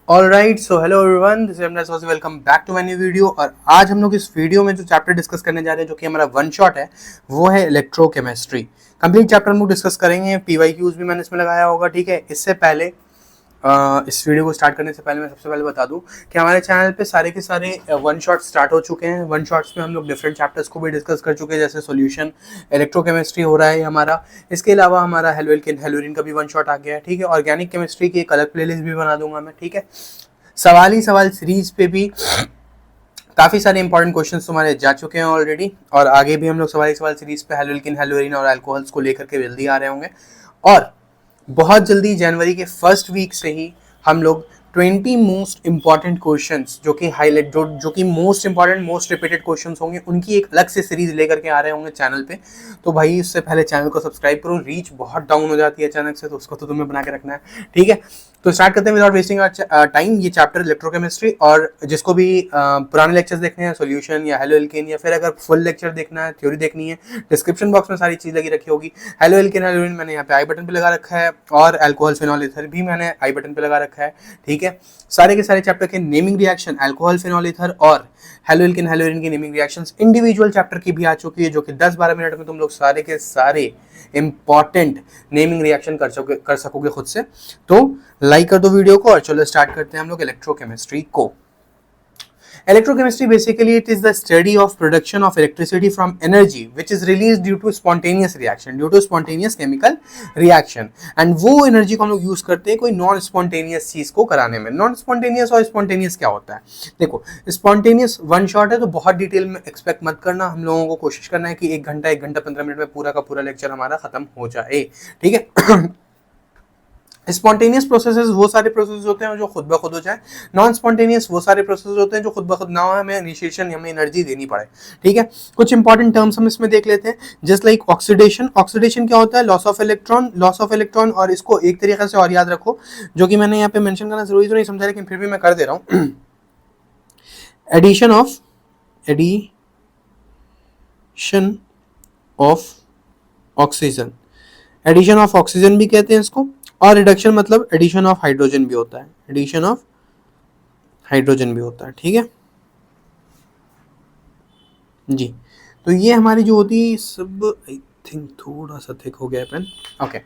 Alright, so hello everyone, this is MS Vasi. Welcome back to my new video. और आज हम लोग इस वीडियो में जो चैप्टर डिस्कस करने जा रहे हैं, जो कि हमारा वन शॉट है, वो है इलेक्ट्रोकेमिस्ट्री। कंप्लीट चैप्टर हम लोग डिस्कस करेंगे। पीवाईक्यूज भी मैंने इसमें लगाया होगा, ठीक है। इससे पहले इस वीडियो को स्टार्ट करने से पहले मैं सबसे पहले बता दूं कि हमारे चैनल पे सारे के सारे वन शॉट स्टार्ट हो चुके हैं। वन शॉट्स में हम लोग डिफरेंट चैप्टर्स को भी डिस्कस कर चुके हैं, जैसे सॉल्यूशन, इलेक्ट्रोकेमिस्ट्री हो रहा है हमारा। इसके अलावा हमारा हेलोएल्केन हेलोरीन का भी वन शॉट आ गया है, ठीक है। ऑर्गेनिक केमिस्ट्री की एक अलग प्लेलिस्ट भी बना दूंगा मैं, ठीक है। सवाल ही सवाल सीरीज पे भी काफी सारे इंपॉर्टेंट क्वेश्चंस तुम्हारे जा चुके हैं ऑलरेडी, और आगे भी हम लोग सवाल ही सवाल सीरीज पे हेलोएल्केन हेलोरीन और अल्कोहल्स को लेकर के जल्दी आ रहे होंगे। और बहुत जल्दी जनवरी के फर्स्ट वीक से ही हम लोग 20 मोस्ट इंपॉर्टेंट क्वेश्चंस जो कि हाईलाइट जो कि most important most repeated questions होंगे, उनकी एक अलग से सीरीज लेकर के आ रहे होंगे चैनल पे। तो भाई उससे पहले चैनल को सब्सक्राइब करो। रीच बहुत डाउन हो जाती है अचानक से, तो उसको तो तुम्हें बना के रखना है, ठीक है। तो स्टार्ट करते हैं विदाउट वेस्टिंग टाइम ये चैप्टर इलेक्ट्रोकेमिस्ट्री। और जिसको भी पुराने लेक्चर्स देखने हैं, सॉल्यूशन या हेलोएल्केन, या फिर अगर फुल लेक्चर देखना है, थ्योरी देखनी है, डिस्क्रिप्शन बॉक्स में सारी चीज लगी रखी होगी। हेलोएल्केन हेलोरीन मैंने यहाँ पे आई बटन पे लगा रखा है, और अल्कोहल फिनॉल ईथर भी मैंने आई बटन पे लगा रखा है, ठीक है। सारे के सारे चैप्टर के naming reaction, alcohol phenol ether और हेलोएल्केन हेलोरीन की नेमिंग रिएक्शंस इंडिविजुअल चैप्टर की भी आ चुकी है, जो कि 10-12 मिनट में तुम लोग सारे के सारे इंपॉर्टेंट नेमिंग रिएक्शन कर सकोगे खुद से। तो लाइक कर दो वीडियो को और चलो स्टार्ट करते हैं हम लोग इलेक्ट्रोकेमिस्ट्री को। Electrochemistry basically it is the study of production of electricity from energy which is released due to spontaneous reaction, due to spontaneous chemical reaction। and वो energy को हम लोग यूज करते हैं कोई नॉन स्पॉन्टेनियस चीज को कराने में। नॉन स्पॉन्टेनियस और स्पॉन्टेनियस क्या होता है? देखो, स्पॉन्टेनियस वन शॉट है तो बहुत डिटेल में एक्सपेक्ट मत करना। हम लोगों को कोशिश करना है कि 1 घंटा 15 मिनट में पूरा का पूरा लेक्चर हमारा खत्म हो जाए, ठीक है। स्पॉन्टेनियस प्रोसेसेस वो सारे प्रोसेस होते हैं जो खुद ब खुद हो जाए। नॉन स्पॉन्टेनियस वो सारे प्रोसेस होते हैं जो खुद ब खुद ना हो, हमें इनिशिएशन हमें एनर्जी देनी पड़े, ठीक है। कुछ इंपॉर्टेंट टर्म्स हम इसमें देख लेते हैं, जस्ट लाइक ऑक्सीडेशन। ऑक्सीडेशन क्या होता है? Loss of electron. और इसको एक तरीके से और याद रखो, जो कि मैंने यहाँ पे मेंशन करना जरूरी तो नहीं समझा, लेकिन फिर भी मैं कर दे रहा हूँ। Addition of oxygen, addition of oxygen भी कहते हैं इसको। और रिडक्शन मतलब एडिशन ऑफ हाइड्रोजन भी होता है, एडिशन ऑफ हाइड्रोजन भी होता है, ठीक है जी। तो ये हमारी जो होती है सब, आई थिंक थोड़ा सा थिक हो गया पेन, ओके।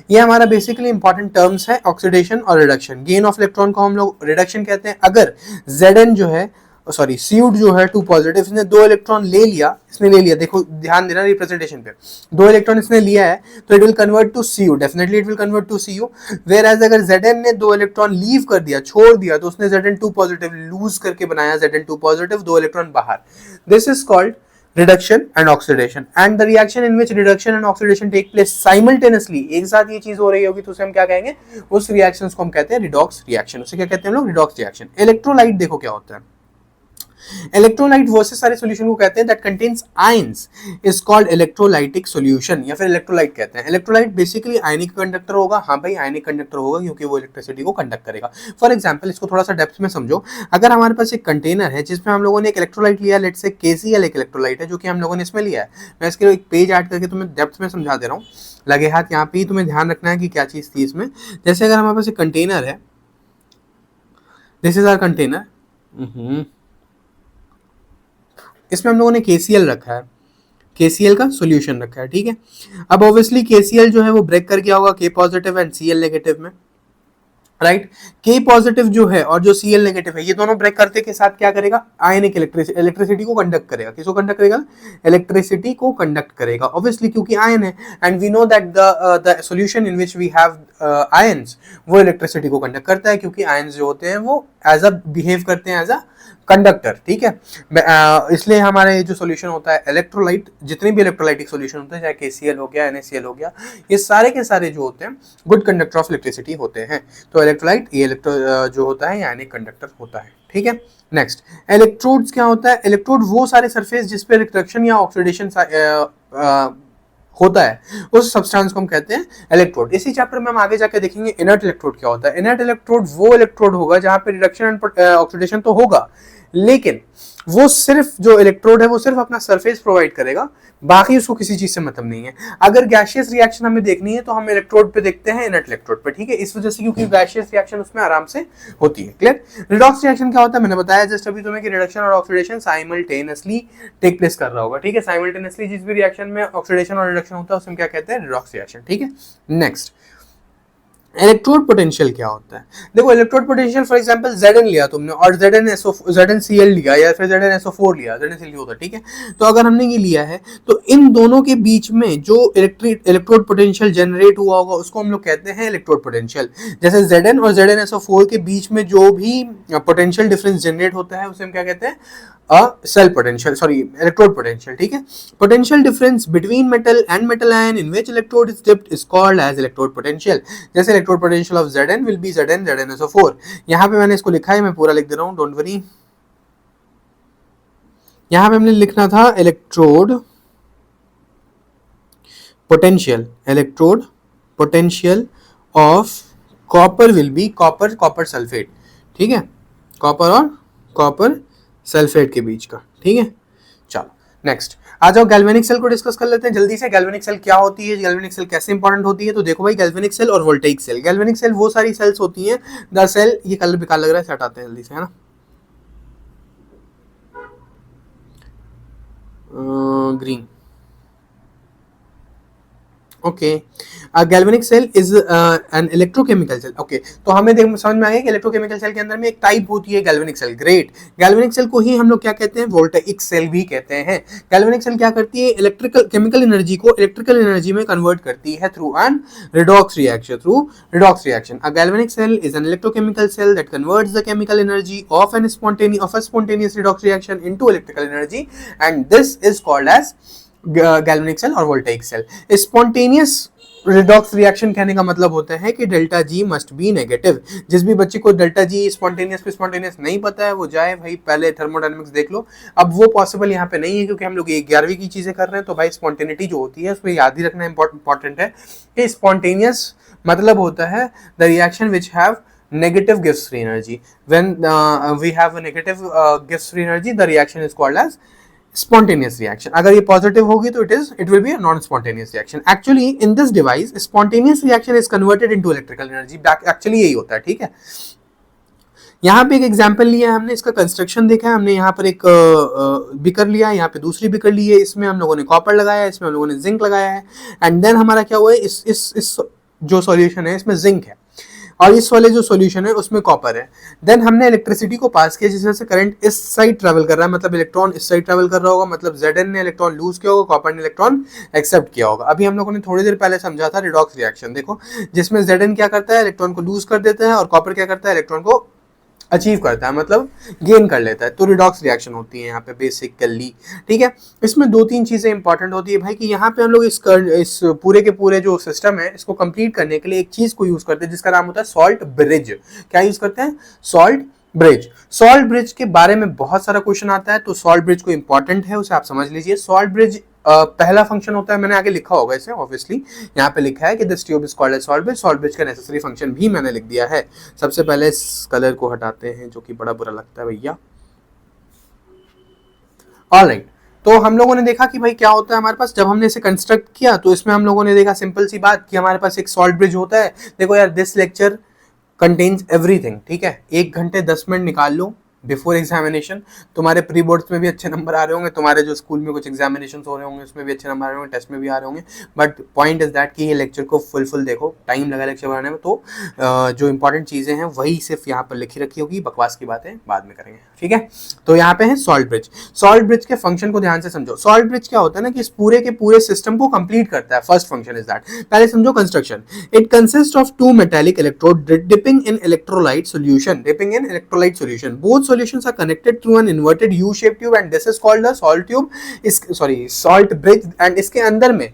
ये हमारा बेसिकली इंपॉर्टेंट टर्म्स है, ऑक्सीडेशन और रिडक्शन। गेन ऑफ इलेक्ट्रॉन को हम लोग रिडक्शन कहते हैं। अगर Zn जो है, सॉरी Cu जो है 2 पॉजिटिव, इसने 2 इलेक्ट्रॉन ले लिया, देखो ध्यान देना रिप्रेजेंटेशन पे, 2 इलेक्ट्रॉन इसने लिया है तो it will convert to Cu, definitely it will convert to Cu। Whereas अगर Zn ने 2 इलेक्ट्रॉन लीव कर दिया, छोड़ दिया, तो उसने Zn 2 पॉजिटिव लूज करके बनाया Zn 2 पॉजिटिव, 2 इलेक्ट्रॉन बाहर। This is called reduction and oxidation, and the reaction in which reduction and oxidation take place simultaneously, एक साथ ये चीज हो रही होगी तो उसे हम क्या कहेंगे? उस रिएक्शंस को हम कहते हैं रिडॉक्स रिएक्शन। उसे क्या कहते हैं हम लोग? Redox reaction. इलेक्ट्रोलाइट देखो क्या होता है। इलेक्ट्रोलाइट वो से सारे सॉल्यूशन को कहते हैं that contains ions is called electrolytic solution, या फिर इलेक्ट्रोलाइट कहते हैं। इलेक्ट्रोलाइट बेसिकली आयनिक कंडक्टर होगा। हाँ भाई, आयनिक कंडक्टर होगा क्योंकि वो इलेक्ट्रिसिटी को कंडक्ट करेगा। फॉर एग्जांपल, इसको थोड़ा सा डेप्थ में समझो। अगर हमारे पास एक कंटेनर है जिसमें हम लोगों ने एक इलेक्ट्रोलाइट लिया, लेट्स से KCl एक इलेक्ट्रोलाइट है जो कि हम लोगों ने इसमें लिया है। मैं इसके एक पेज ऐड करके तुम्हें डेप्थ में समझा दे रहा हूँ, लगे हाथ यहाँ पे ही तुम्हें ध्यान रखना है कि क्या चीज थी इसमें। जैसे अगर हमारे पास एक कंटेनर है, दिस इज आवर कंटेनर, इसमें हम लोगों ने KCl रखा है, KCl का सॉल्यूशन रखा है, ठीक है। अब ऑब्वियसली KCl जो है वो ब्रेक कर गया होगा K positive and Cl negative में, राइट। K पॉजिटिव जो है और जो Cl नेगेटिव है, ये दोनों ब्रेक करते के साथ क्या करेगा? आयनिक इलेक्ट्रिसिटी को कंडक्ट करेगा। किसको कंडक्ट करेगा? इलेक्ट्रिसिटी को कंडक्ट करेगा, ऑब्वियसली क्योंकि आयन है। And we know that the solution in which we have ions, वो इलेक्ट्रिसिटी को कंडक्ट करता है, क्योंकि आयंस जो होते हैं वो एज अ बिहेव करते हैं एज अ कंडक्टर, ठीक है। इसलिए हमारे जो सॉल्यूशन होता है इलेक्ट्रोलाइट, जितने भी इलेक्ट्रोलाइटिक सॉल्यूशन होते हैं, चाहे KCl हो गया, NaCl हो गया, ये सारे के सारे जो होते हैं गुड कंडक्टर ऑफ इलेक्ट्रिसिटी होते हैं। तो इलेक्ट्रोलाइट ये जो होता है यानी कंडक्टर होता है, ठीक है। नेक्स्ट, इलेक्ट्रोड्स क्या होता है? इलेक्ट्रोड वो सारे सरफेस जिसपे रिडक्शन या ऑक्सीडेशन होता है, उस सब्सटेंस को हम कहते हैं इलेक्ट्रोड। इसी चैप्टर में हम आगे जाके देखेंगे इनर्ट इलेक्ट्रोड क्या होता है। इनर्ट इलेक्ट्रोड वो इलेक्ट्रोड होगा जहां पे रिडक्शन एंड ऑक्सीडेशन तो होगा, लेकिन वो सिर्फ जो इलेक्ट्रोड है वो सिर्फ अपना सरफेस प्रोवाइड करेगा, बाकी उसको किसी चीज से मतलब नहीं है। अगर गैशियस रिएक्शन हमें देखनी है तो हम इलेक्ट्रोड पे देखते हैं, इनर्ट इलेक्ट्रोड पे, ठीक है, इस वजह से क्योंकि गैशियस रिएक्शन उसमें आराम से होती है। क्लियर? रिडॉक्स रिएक्शन क्या होता है? मैंने बताया जस्ट अभी तुम्हें कि रिडक्शन और ऑक्सीडेशन साइमल्टेनियसली टेक प्लेस कर रहा होगा, ठीक है। साइमल्टेनियसली जिस भी रिएक्शन में ऑक्सीडेशन और रिडक्शन होता है उसमें क्या कहते हैं? रिडॉक्स रिएक्शन, ठीक है। नेक्स्ट, इलेक्ट्रोड पोटेंशियल क्या होता है? देखो, electrode potential for example Zn लिया तुमने और ZnCl लिया या फिर ZnSO4 लिया, ZnCl होता है, ठीक है। तो अगर हमने ये लिया है तो इन दोनों के बीच में जो इलेक्ट्रोड पोटेंशियल जनरेट हुआ होगा उसको हम लोग कहते हैं इलेक्ट्रोड पोटेंशियल। जैसे Zn और ZnSO4 के बीच में जो भी पोटेंशियल डिफरेंस जनरेट होता है उसे हम क्या कहते हैं? Cell potential, sorry, electrode potential, ठीक है। Potential difference between metal and metal ion in which electrode is dipped is called as electrode potential. जैसे electrode potential of Zn will be Zn ZnSO4। यहाँ पे मैंने इसको लिखा है, मैं पूरा लिख दे रहा हूँ, डोंट वरी। यहाँ पे हमने लिखना था electrode potential, electrode potential of copper will be copper sulphate, ठीक है, कॉपर और कॉपर सल्फेट के बीच का, ठीक है। चलो नेक्स्ट आ जाओ, गैल्वेनिक सेल को डिस्कस कर लेते हैं जल्दी से। गैल्वेनिक सेल क्या होती है, गैल्वेनिक सेल कैसे इंपॉर्टेंट होती है? तो देखो भाई, गैल्वेनिक सेल और वोल्टेइक सेल। गैल्वेनिक सेल वो सारी सेल्स होती हैं, द सेल, ये कलर बेकार लग रहा है, हटाते हैं जल्दी से, है ना, green, okay. Galvanic cell is an electrochemical cell, okay. तो हमें समझ में आ गया कि इलेक्ट्रोकेमिकल सेल के अंदर में एक टाइप होती है galvanic cell, great. Galvanic cell को ही हम लोग क्या कहते हैं? वोल्टेइक सेल भी कहते हैं। गैल्वेनिक सेल क्या करती है? इलेक्ट्रिकल केमिकल एनर्जी को इलेक्ट्रिकल एनर्जी में कन्वर्ट करती है through an redox reaction. A galvanic cell is an electrochemical cell that converts the chemical energy of a spontaneous redox reaction into electrical energy, and this is called as galvanic cell और voltaic cell. Spontaneous redox reaction कहने का मतलब होता है कि delta G must be negative. जिस भी बच्चे को डेल्टा जी स्पॉन्टेनियस नहीं पता है वो जाए भाई पहले थर्मोडायनेमिक्स देख लो। अब वो पॉसिबल यहाँ पे नहीं है क्योंकि हम लोग 11वीं की चीजें कर रहे हैं, तो भाई स्पॉन्टेनिटी जो होती है उसमें याद ही रखना इंपॉर्टेंट है कि स्पॉन्टेनियस मतलब होता है the reaction which have negative gives free energy. When we have a negative gives free energy, the reaction is called as spontaneous reaction. अगर ये पॉजिटिव होगी तो it will be a non-spontaneous reaction. Actually in this device spontaneous reaction is converted into electrical energy. Actually यही होता है, ठीक है। यहाँ पे एक एग्जाम्पल लिया हमने, इसका कंस्ट्रक्शन देखा है हमने। यहाँ पर एक बिकर लिया, यहाँ पे दूसरी बिकर ली है, इसमें हम लोगों ने कॉपर लगाया है, इसमें हम लोगों ने जिंक लगाया है, एंड देन हमारा क्या हुआ है, इस जो सॉल्यूशन है इसमें जिंक है और इस वाले जो सॉल्यूशन है उसमें कॉपर है। देन हमने इलेक्ट्रिसिटी को पास किया जिस वजह से करंट इस साइड ट्रैवल कर रहा है, मतलब इलेक्ट्रॉन इस साइड ट्रैवल कर रहा होगा, मतलब Zn ने इलेक्ट्रॉन लूज किया होगा, कॉपर ने इलेक्ट्रॉन एक्सेप्ट किया होगा। अभी हम लोगों ने थोड़ी देर पहले समझा था रिडॉक्स रिएक्शन, देखो जिसमें Zn क्या करता है, इलेक्ट्रॉन को लूज कर देता है और कॉपर क्या करता है, इलेक्ट्रॉन को अचीव करता है, मतलब गेन कर लेता है। तो रिडॉक्स रिएक्शन होती है यहाँ पे बेसिकली, ठीक है। इसमें दो तीन चीजें इंपॉर्टेंट होती है भाई कि यहाँ पे हम लोग इस पूरे के पूरे जो सिस्टम है इसको कंप्लीट करने के लिए एक चीज को यूज करते हैं जिसका नाम होता है सॉल्ट ब्रिज। क्या यूज करते हैं? Salt bridge. सॉल्ट ब्रिज के बारे में बहुत सारा क्वेश्चन आता है, तो सॉल्ट ब्रिज को इंपॉर्टेंट है उसे आप समझ लीजिए। सॉल्ट ब्रिज पहला फंक्शन होता है, मैंने आगे लिखा होगा इसे ऑब्वियसली, यहाँ पे लिखा है कि this tube is called as salt bridge. Salt bridge का नेसेसरी फंक्शन भी मैंने लिख दिया है। सबसे पहले इस कलर को हटाते हैं जो कि बड़ा बुरा लगता है भैया। ऑलराइट, तो हम लोगों ने देखा कि भाई क्या होता है हमारे पास, जब हमने इसे कंस्ट्रक्ट किया तो इसमें हम लोगों ने देखा सिंपल सी बात कि हमारे पास एक सॉल्ट ब्रिज होता है। देखो यार, दिस लेक्चर कंटेन्स एवरीथिंग, ठीक है। 1 घंटे 10 मिनट निकाल लो बिफोर एग्जामिनेशन। तुम्हारे प्री बोर्ड्स में भी अच्छे नंबर आ रहे होंगे, तुम्हारे जो स्कूल में कुछ एग्जामिनेशन हो रहे होंगे उसमें भी अच्छे नंबर आ रहे होंगे, टेस्ट में भी आ रहे होंगे, बट पॉइंट इज दैट कि ये लेक्चर को फुल देखो, टाइम लगा लेक्चर बनाने में, तो जो इंपॉर्टेंट चीज़ें हैं वही सिर्फ यहाँ पर लिखी रखी होगी, बकवास की बातें बाद में करेंगे, ठीक है। तो यहाँ पे है सॉल्ट ब्रिज। सॉल्ट ब्रिज के फंक्शन को ध्यान से समझो। सॉल्ट ब्रिज क्या होता है ना कि इस पूरे के पूरे सिस्टम को कंप्लीट करता है। फर्स्ट फंक्शन इज दैट, पहले समझो construction. It consist of 2 metallic electrode dipping in electrolyte solution. Both solutions are connected through an inverted U-shaped tube and this is called the salt tube, salt bridge। and इसके अंदर में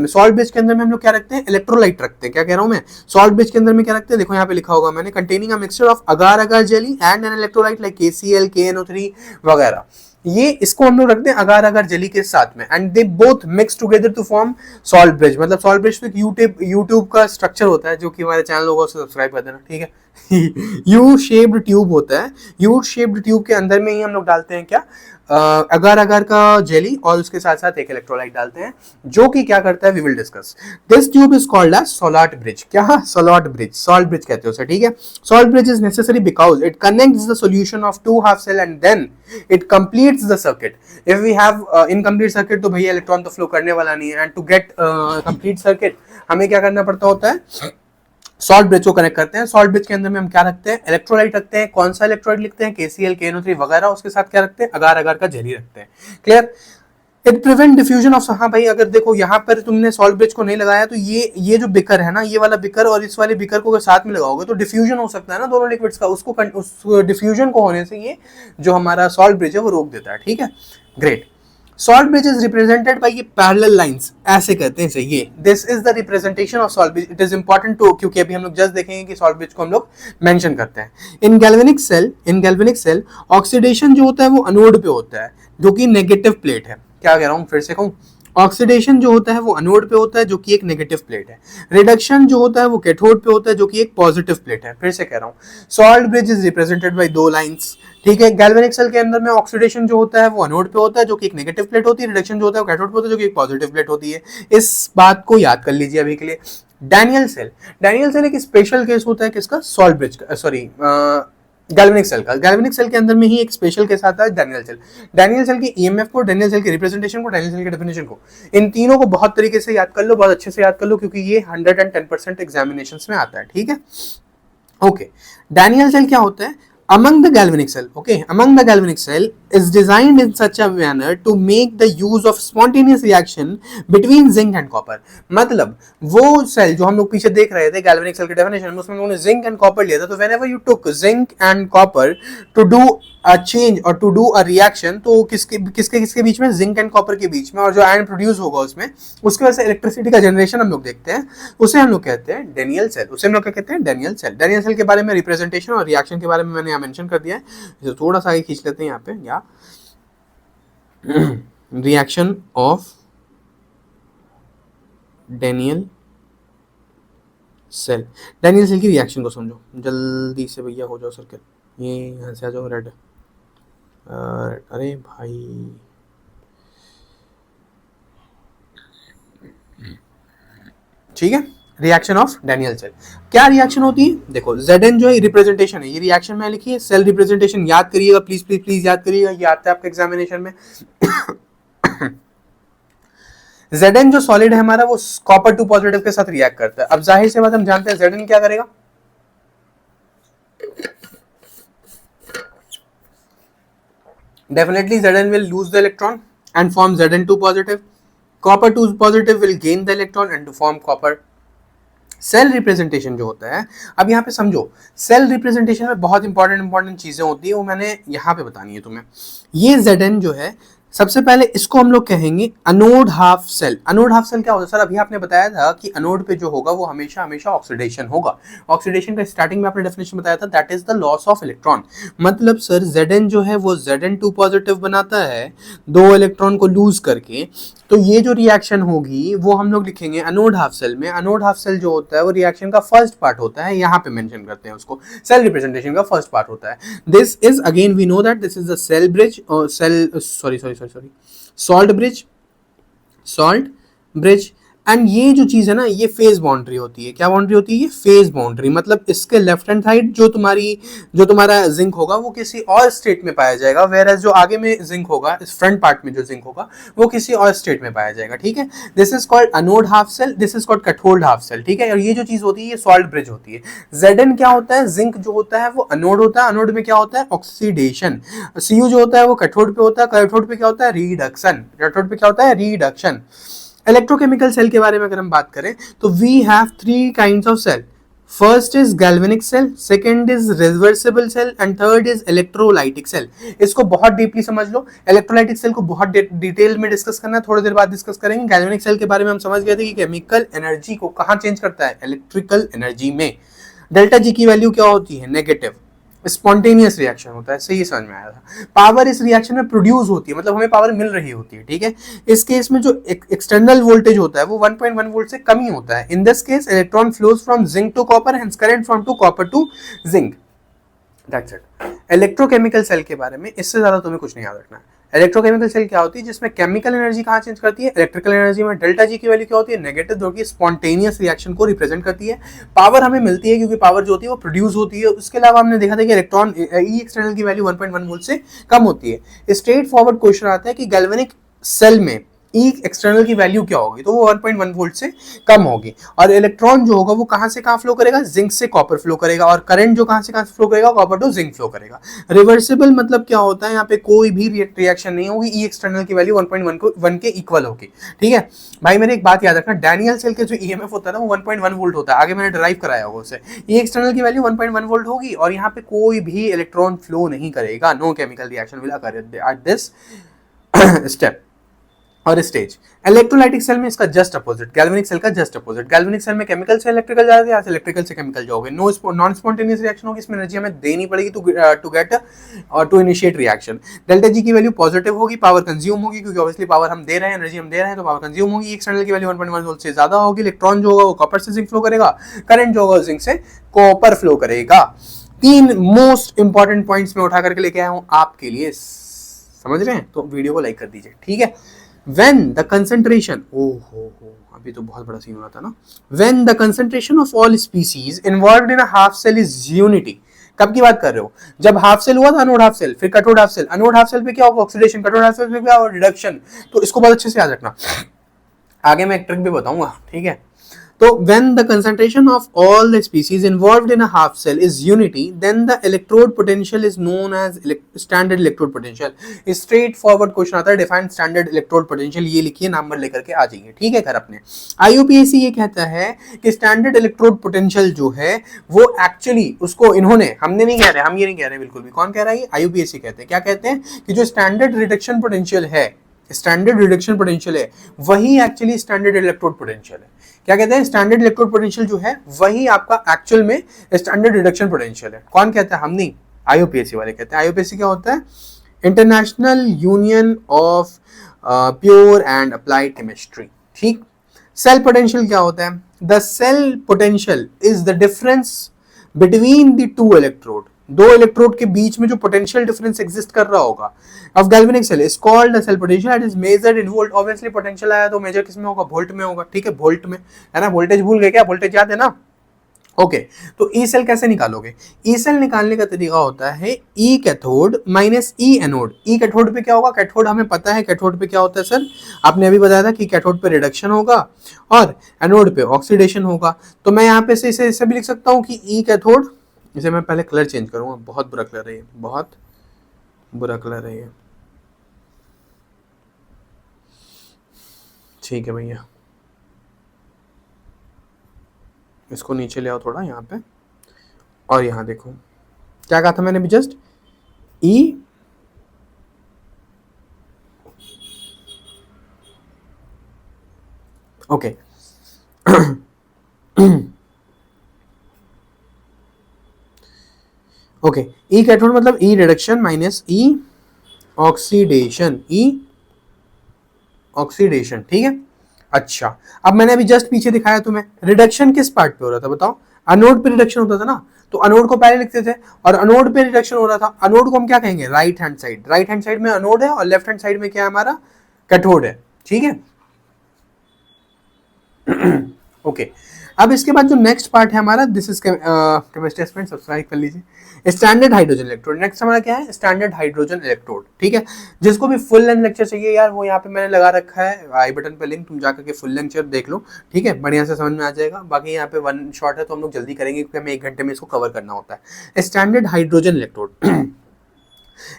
salt bridge के अंदर में हम लोग क्या रखते हैं, इलेक्ट्रोलाइट रखते हैं। क्या कह रहा हूं मैं, salt bridge के अंदर में क्या रखते हैं, देखो यहाँ पे लिखा होगा मैंने, containing a mixture of agar-agar jelly and an electrolyte like KCl, KNO3 वगैरह। ये इसको हम लोग रखते हैं अगार-अगार जेली के साथ में, and they both mix together to form salt bridge. मतलब सॉल्ट ब्रिज तो एक यूट्यूब का स्ट्रक्चर होता है, जो कि हमारे चैनल होगा उसे सब्सक्राइब कर देना, ठीक है। यू शेप्ड ट्यूब होता है, यू शेप्ड ट्यूब के अंदर में ही हम लोग डालते हैं क्या, अगार अगार का जेली, और उसके साथ साथ एक इलेक्ट्रोलाइट डालते हैं, जो कि क्या करता है, we will discuss. This tube is called as salt bridge. क्या, सोलाट ब्रिज, सॉल्ट ब्रिज कहते हैं उसे, ठीक है। Salt bridge is necessary because it connects the solution of two half cell and then it completes the circuit. If we have incomplete circuit तो भैया electron तो flow करने वाला नहीं है, and to get complete circuit हमें क्या करना पड़ता होता है, सॉल्ट ब्रिज को कनेक्ट करते हैं। सॉल्ट ब्रिज के अंदर में हम क्या रखते हैं, इलेक्ट्रोलाइट रखते हैं। कौन सा इलेक्ट्रोलाइट लिखते हैं, KCl, KNO3 वगैरह। उसके साथ क्या रखते हैं, अगार अगार का जेली रखते हैं। Clear. It prevent diffusion of, हाँ भाई अगर देखो यहाँ पर तुमने सॉल्ट ब्रिज को नहीं लगाया तो ये जो बिकर है ना, ये वाला बिकर और इस वाले बिकर को अगर साथ में लगाओगे तो डिफ्यूजन हो सकता है ना दोनों लिक्विड्स का, उस डिफ्यूजन को होने से ये जो हमारा सॉल्ट ब्रिज है वो रोक देता है, ठीक है। Great. Salt bridge is represented by ये पैरेलल लाइंस, ऐसे कहते हैं इसे, ये this is the representation of salt bridge. It is important to, क्योंकि अभी हम लोग जस्ट देखेंगे कि सॉल्ट ब्रिज को हम लोग मेंशन करते हैं। इन गैल्वेनिक सेल ऑक्सीडेशन जो होता है वो अनोड पे होता है, जो कि नेगेटिव प्लेट है। क्या कह रहा हूँ, फिर से कहूँ, ऑक्सीडेशन जो होता है वो अनोड पे होता है, जो कि एक नेगेटिव प्लेट है। रिडक्शन जो होता है वो कैथोड पे होता है, जो कि एक पॉजिटिव प्लेट है। फिर से कह रहा हूँ, salt bridge is represented bye दो लाइंस, ठीक है। गैल्वेनिक सेल के अंदर में ऑक्सीडेशन जो होता है वो अनोड पे होता है, जो कि एक नेगेटिव प्लेट होती है। रिडक्शन जो होता है वो कैथोड पे होता है, जो कि एक पॉजिटिव प्लेट होती है। इस बात को याद कर लीजिए अभी के लिए। डैनियल सेल एक स्पेशल केस होता है किसका, सॉल्ट ब्रिज का, सॉरी गैल्वेनिक सेल का। गैल्वेनिक सेल के अंदर में ही एक स्पेशल केस आता है, डैनियल सेल के ईएमएफ को, डैनियल सेल के रिप्रेजेंटेशन को, डैनियल सेल के डेफिनेशन को, इन तीनों को बहुत तरीके से याद कर लो, बहुत अच्छे से याद कर लो, क्योंकि ये 110% एग्जामिनेशंस में आता है, ठीक है। ओके, डैनियल सेल क्या होता है, among the galvanic cell is designed in such a manner to make the use of spontaneous reaction between zinc and copper। मतलब वो सेल जो हम लोग पीछे देख रहे थे गैल्वेनिक सेल के डेफिनेशन में, उसमें उन्होंने जिंक एंड कॉपर लिया था। तो whenever you took zinc and copper to do a change or to do a reaction, तो किसके बीच में, जिंक एंड कॉपर के बीच में, और जो आयन प्रोड्यूस होगा उसमें, उसकी वजह से इलेक्ट्रिसिटी का जनरेशन हम लोग देखते हैं, उसे हम लोग कहते हैं डैनियल सेल। उसे हम लोग क्या कहते हैं, डैनियल सेल। डैनियल सेल के बारे में रिप्रेजेंटेशन और रिएक्शन के बारे में मैंने यहाँ मेंशन कर दिया है, थोड़ा सा आगे खींच लेते हैं यहाँ पे, या reaction of Daniell cell. Daniell cell की रिएक्शन को समझो जल्दी से भैया, हो जाओ सर्किट, ये यहाँ से आ जाओ, रेड। अरे भाई ठीक है, रिएक्शन ऑफ डैनियल सेल। क्या रिएक्शन होती है, देखो Zn जो है रिप्रेजेंटेशन है, ये रिएक्शन में लिखी है। सेल रिप्रेजेंटेशन याद करिएगा, प्लीज प्लीज प्लीज याद करिएगा, ये आता है आपके एग्जामिनेशन में। Zn जो सॉलिड है हमारा, वो कॉपर 2 पॉजिटिव के साथ रिएक्ट करता है। अब जाहिर सी बात हम जानते हैं Zn क्या करेगा, definitely Zn will lose the electron and form Zn2 positive. Copper 2 positive will gain the electron and to form copper। Cell representation जो होता है, अब यहाँ पे समझो, सेल रिप्रेजेंटेशन में बहुत इंपॉर्टेंट चीजें होती है, वो मैंने यहाँ पे बतानी है तुम्हें। ये Zn जो है, सबसे पहले इसको हम लोग कहेंगे anode half cell. Anode half cell क्या होता है सर, अभी आपने बताया था कि अनोड पे जो होगा वो हमेशा हमेशा ऑक्सीडेशन होगा। ऑक्सीडेशन का स्टार्टिंग में आपने डेफिनेशन बताया था, that is the loss of electron. मतलब सर Zn जो है वो Zn2 पॉजिटिव बनाता है 2 इलेक्ट्रॉन को लूज करके। तो ये जो रिएक्शन होगी वो हम लोग लिखेंगे अनोड हाफ सेल में। अनोड हाफ सेल जो होता है वो रिएक्शन का फर्स्ट पार्ट होता है, यहाँ पे मेंशन करते हैं उसको, सेल रिप्रेजेंटेशन का फर्स्ट पार्ट होता है। This is again we know that this is the cell bridge, salt bridge. And ये जो चीज है ना, ये फेज बाउंड्री होती है। क्या बाउंड्री होती है, ये फेज बाउंड्री। मतलब इसके लेफ्ट हैंड साइड जो तुम्हारा जिंक होगा वो किसी और स्टेट में पाया जाएगा, वेयर जो आगे में जिंक होगा, इस फ्रंट पार्ट में जो जिंक होगा वो किसी और स्टेट में पाया जाएगा, ठीक है। This is called anode half cell, this is called cathode half cell, ठीक है। और ये जो चीज होती है ये सॉल्ट ब्रिज होती है। Zn क्या होता है, जिंक जो होता है वो अनोड होता है। अनोड में क्या होता है, ऑक्सीडेशन। Cu जो होता है वो कैथोड पे होता है। कैथोड पे क्या होता है, रिडक्शन। कैथोड पे क्या होता है, रिडक्शन। इलेक्ट्रोकेमिकल सेल के बारे में अगर हम बात करें तो we have 3 kinds of cell. First is galvanic cell, second is reversible cell and third is electrolytic cell. इसको बहुत डीपली समझ लो। इलेक्ट्रोलाइटिक सेल को बहुत डिटेल में डिस्कस करना है, थोड़ी देर बाद डिस्कस करेंगे। गैल्वेनिक सेल के बारे में हम समझ गए थे कि केमिकल एनर्जी को कहाँ चेंज करता है, इलेक्ट्रिकल एनर्जी में। डेल्टा जी की वैल्यू क्या होती है, नेगेटिव। स्पॉन्टेनियस रिएक्शन होता है, सही समझ में आया था। पावर इस रिएक्शन में प्रोड्यूस होती है, मतलब हमें पावर मिल रही होती है, ठीक है। इस केस में जो एक्सटर्नल वोल्टेज होता है वो 1.1 वोल्ट से कम ही होता है। In this case electron flows from zinc to copper, hence current from to copper to zinc, that's it. Electrochemical cell के बारे में इससे ज्यादा तुम्हें कुछ नहीं याद रखना है। इलेक्ट्रोकेमिकल सेल क्या होती है, जिसमें केमिकल एनर्जी कहाँ चेंज करती है, इलेक्ट्रिकल एनर्जी में। डेल्टा जी की वैल्यू क्या होती है, नेगेटिव, जो कि स्पॉन्टेनियस रिएक्शन को रिप्रेजेंट करती है। पावर हमें मिलती है क्योंकि पावर जो होती है वो प्रोड्यूस होती है। उसके अलावा हमने देखा था कि इलेक्ट्रॉन ई एक्सटर्नल की वैल्यू 1.1 वोल्ट से कम होती है। स्ट्रेट फॉरवर्ड क्वेश्चन आता है कि गैल्वेनिक सेल में ई एक्सटर्नल की वैल्यू क्या होगी, तो वो 1.1 वोल्ट से कम होगी। और इलेक्ट्रॉन जो होगा वो कहां से कहां फ्लो करेगा, जिंक से कॉपर फ्लो करेगा। और करंट जो कहां से कहां फ्लो करेगा, कॉपर टू जिंक फ्लो करेगा। रिवर्सिबल मतलब क्या होता है, यहाँ पे कोई भी रिएक्शन नहीं होगी, ई एक्सटर्नल की वैल्यू 1.1 के इक्वल होगी, ठीक है भाई। मेरे एक बात याद रखना, डैनियल सेल के जो ईएमएफ होता है ना वो 1.1 वोल्ट होता है, आगे मैंने ड्राइव कराया होगा उसे। ई एक्सटर्नल की वैल्यू 1.1 वोल्ट होगी और यहाँ पे कोई भी इलेक्ट्रॉन फ्लो नहीं करेगा। No chemical reaction will occur at this step और स्टेज। इलेक्ट्रोलाइटिक सेल में इसका जस्ट अपोजिट, गैल्वेनिक सेल का जस्ट अपोजिट। गैल्वेनिक सेल में केमिकल से इलेक्ट्रिकल जाओगे, यहाँ से इलेक्ट्रिकल से केमिकल जाओगे। नॉन स्पॉन्टेनियस रिएक्शन होगी, इसमें एनर्जी हमें देनी पड़ेगी टू गेट और to initiate reaction. Delta G की वैल्यू पॉजिटिव होगी, पावर कंज्यूम होगी क्योंकि ऑब्वियसली पावर हम दे रहे हैं, एनर्जी हम दे रहे हैं, तो पावर कंज्यूम होगी। एक्सटर्नल की वैल्यू 1.1 वोल्ट से ज्यादा होगी। इलेक्ट्रॉन जो होगा वो कॉपर से जिंक फ्लो करेगा, करंट जो होगा जिंक से कॉपर फ्लो करेगा। तीन मोस्ट इंपॉर्टेंट पॉइंट्स में उठा करके लेके आया हूं आपके लिए, समझ रहे हैं? तो वीडियो को लाइक कर दीजिए, ठीक है। When the concentration, अभी तो बहुत बड़ा सीन हो रहा था ना। When the concentration of all species involved in a half cell is unity, कब की बात कर रहे हो, जब हाफ सेल हुआ था, अनोड हाफ सेल, फिर cathode half cell. Anode half cell पे क्या होगा, ऑक्सीडेशन। कैथोड हाफ सेल पे क्या होगा, रिडक्शन। तो इसको बहुत अच्छे से याद रखना, आगे मैं एक ट्रिक भी बताऊंगा, ठीक है। तो when the concentration of all the species involved in a half cell is unity, then the electrode potential is known as standard electrode potential. Straight forward question आता है, define standard electrode potential, ये लिखिए, number लेकर के आ जाइए, ठीक है घर अपने। IUPAC ये कहता है कि standard electrode potential जो है वो actually उसको इन्होंने, हमने नहीं कह रहे, हम ये नहीं कह रहे बिल्कुल भी। कौन कह रहा है, IUPAC कहते हैं। क्या कहते हैं कि जो standard reduction potential है, स्टैंडर्ड रिडक्शन पोटेंशियल है, वही एक्चुअली स्टैंडर्ड इलेक्ट्रोड पोटेंशियल है। क्या कहते हैं, स्टैंडर्ड इलेक्ट्रोड पोटेंशियल जो है वही आपका एक्चुअल में स्टैंडर्ड रिडक्शन पोटेंशियल है। कौन कहता है, हम नहीं, IUPAC वाले कहते हैं। IUPAC क्या होता है, international union of pure and applied chemistry, ठीक। सेल पोटेंशियल क्या होता है, the cell potential is the difference between the two electrode, दो इलेक्ट्रोड के बीच में जो पोटेंशियल डिफरेंस एग्जिस्ट कर रहा होगा of galvanic cell is called the cell potential, that is measured in volt. Obviously potential आया तो मेजर किस में होगा, वोल्ट में होगा, ठीक है, वोल्ट में, है ना। वोल्टेज भूल गए क्या, वोल्टेज याद है ना, ओके। तो ई सेल कैसे निकालोगे, ई सेल निकालने का तरीका होता है ई कैथोड माइनस ई एनोड। ई कैथोड पे क्या होगा, कैथोड हमें पता है कैथोड पे क्या होता है सर, आपने अभी बताया था कि कैथोड पे रिडक्शन होगा और एनोड पे ऑक्सीडेशन होगा। तो मैं यहाँ पे से इसे भी लिख सकता हूँ कि ई कैथोड, इसे मैं पहले कलर चेंज करूंगा, बहुत बुरा कलर है ये, बहुत बुरा कलर है ये, ठीक है भैया। इसको नीचे ले आओ थोड़ा यहाँ पे, और यहाँ देखो क्या कहा था मैंने भी जस्ट, ई ओके ओके, ई कैथोड मतलब ई रिडक्शन माइनस ई ऑक्सीडेशन, ई ऑक्सीडेशन, ठीक है। अच्छा, अब मैंने अभी जस्ट पीछे दिखाया तुम्हें, रिडक्शन किस पार्ट पे हो रहा था बताओ, अनोड पे रिडक्शन होता था ना, तो अनोड को पहले लिखते थे और अनोड पे रिडक्शन हो रहा था। अनोड को हम क्या कहेंगे, right hand side. Right hand side में अनोड है और लेफ्ट हैंड साइड में क्या है, हमारा कैथोड है, ठीक है। ओके अब इसके बाद जो नेक्स्ट पार्ट है हमारा, this is chemistry student, subscribe कर लीजिए। स्टैंडर्ड हाइड्रोजन इलेक्ट्रोड, नेक्स्ट हमारा क्या है, स्टैंडर्ड हाइड्रोजन इलेक्ट्रोड, ठीक है। जिसको भी फुल लेंथ लेक्चर चाहिए यार, वो यहाँ पे मैंने लगा रखा है आई बटन पे लिंक, तुम जाकर के फुल लेक्चर देख लो, ठीक है, बढ़िया से समझ में आ जाएगा। बाकी यहाँ पे वन शॉट है तो हम लोग जल्दी करेंगे क्योंकि हमें 1 घंटे में इसको कवर करना होता है। Standard hydrogen electrode,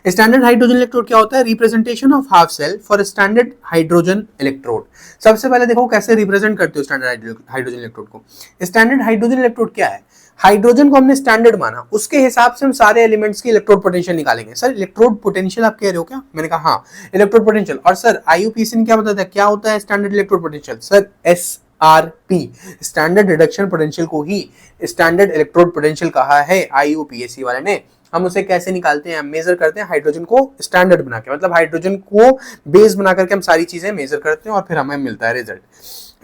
standard hydrogen electrode क्या होता है, representation of half cell for standard hydrogen electrode. सबसे पहले देखो कैसे रिप्रेजेंट करते हो स्टैंडर्ड हाइड्रोजन इलेक्ट्रोड को। स्टैंडर्ड हाइड्रोजन इलेक्ट्रोड क्या है, हाइड्रोजन को हमने स्टैंडर्ड माना, उसके हिसाब से हम सारे एलिमेंट्स की इलेक्ट्रोड पोटेंशियल निकालेंगे। सर इलेक्ट्रोड पोटेंशियल आप कह रहे हो क्या, मैंने कहा हाँ इलेक्ट्रोड पोटेंशियल। और सर IUPAC ने क्या बताया था, क्या होता है standard electrode potential, sir SRP, standard reduction potential को ही स्टैंडर्ड इलेक्ट्रोड पोटेंशियल कहा है IUPAC वाले ने। हम उसे कैसे निकालते हैं, मेजर करते हैं हाइड्रोजन को स्टैंडर्ड बना के, मतलब हाइड्रोजन को बेस बना करके हम सारी चीजें मेजर करते हैं और फिर हमें मिलता है result.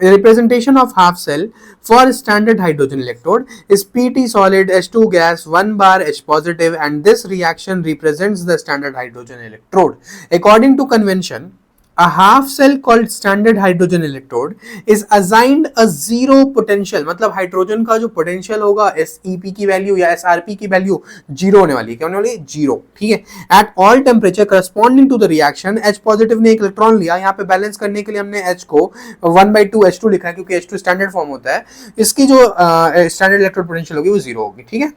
Representation of half cell for standard hydrogen electrode is PT solid H2 gas 1 bar H positive, and this reaction represents the standard hydrogen electrode. According to convention, a half cell called standard hydrogen electrode is assigned a zero potential, मतलब hydrogen का जो potential होगा SEP की value या SRP की value zero होने वाली है। क्या होने वाली है? जीरो। ठीक है। At all temperature corresponding to the reaction, H positive ने एक इलेक्ट्रॉन लिया, यहाँ पे बैलेंस करने के लिए हमने H को 1/2 H2 लिखा है क्योंकि H2 स्टैंडर्ड फॉर्म होता है। इसकी जो स्टैंडर्ड इलेक्ट्रोड पोटेंशियल होगी वो जीरो होगी। ठीक है।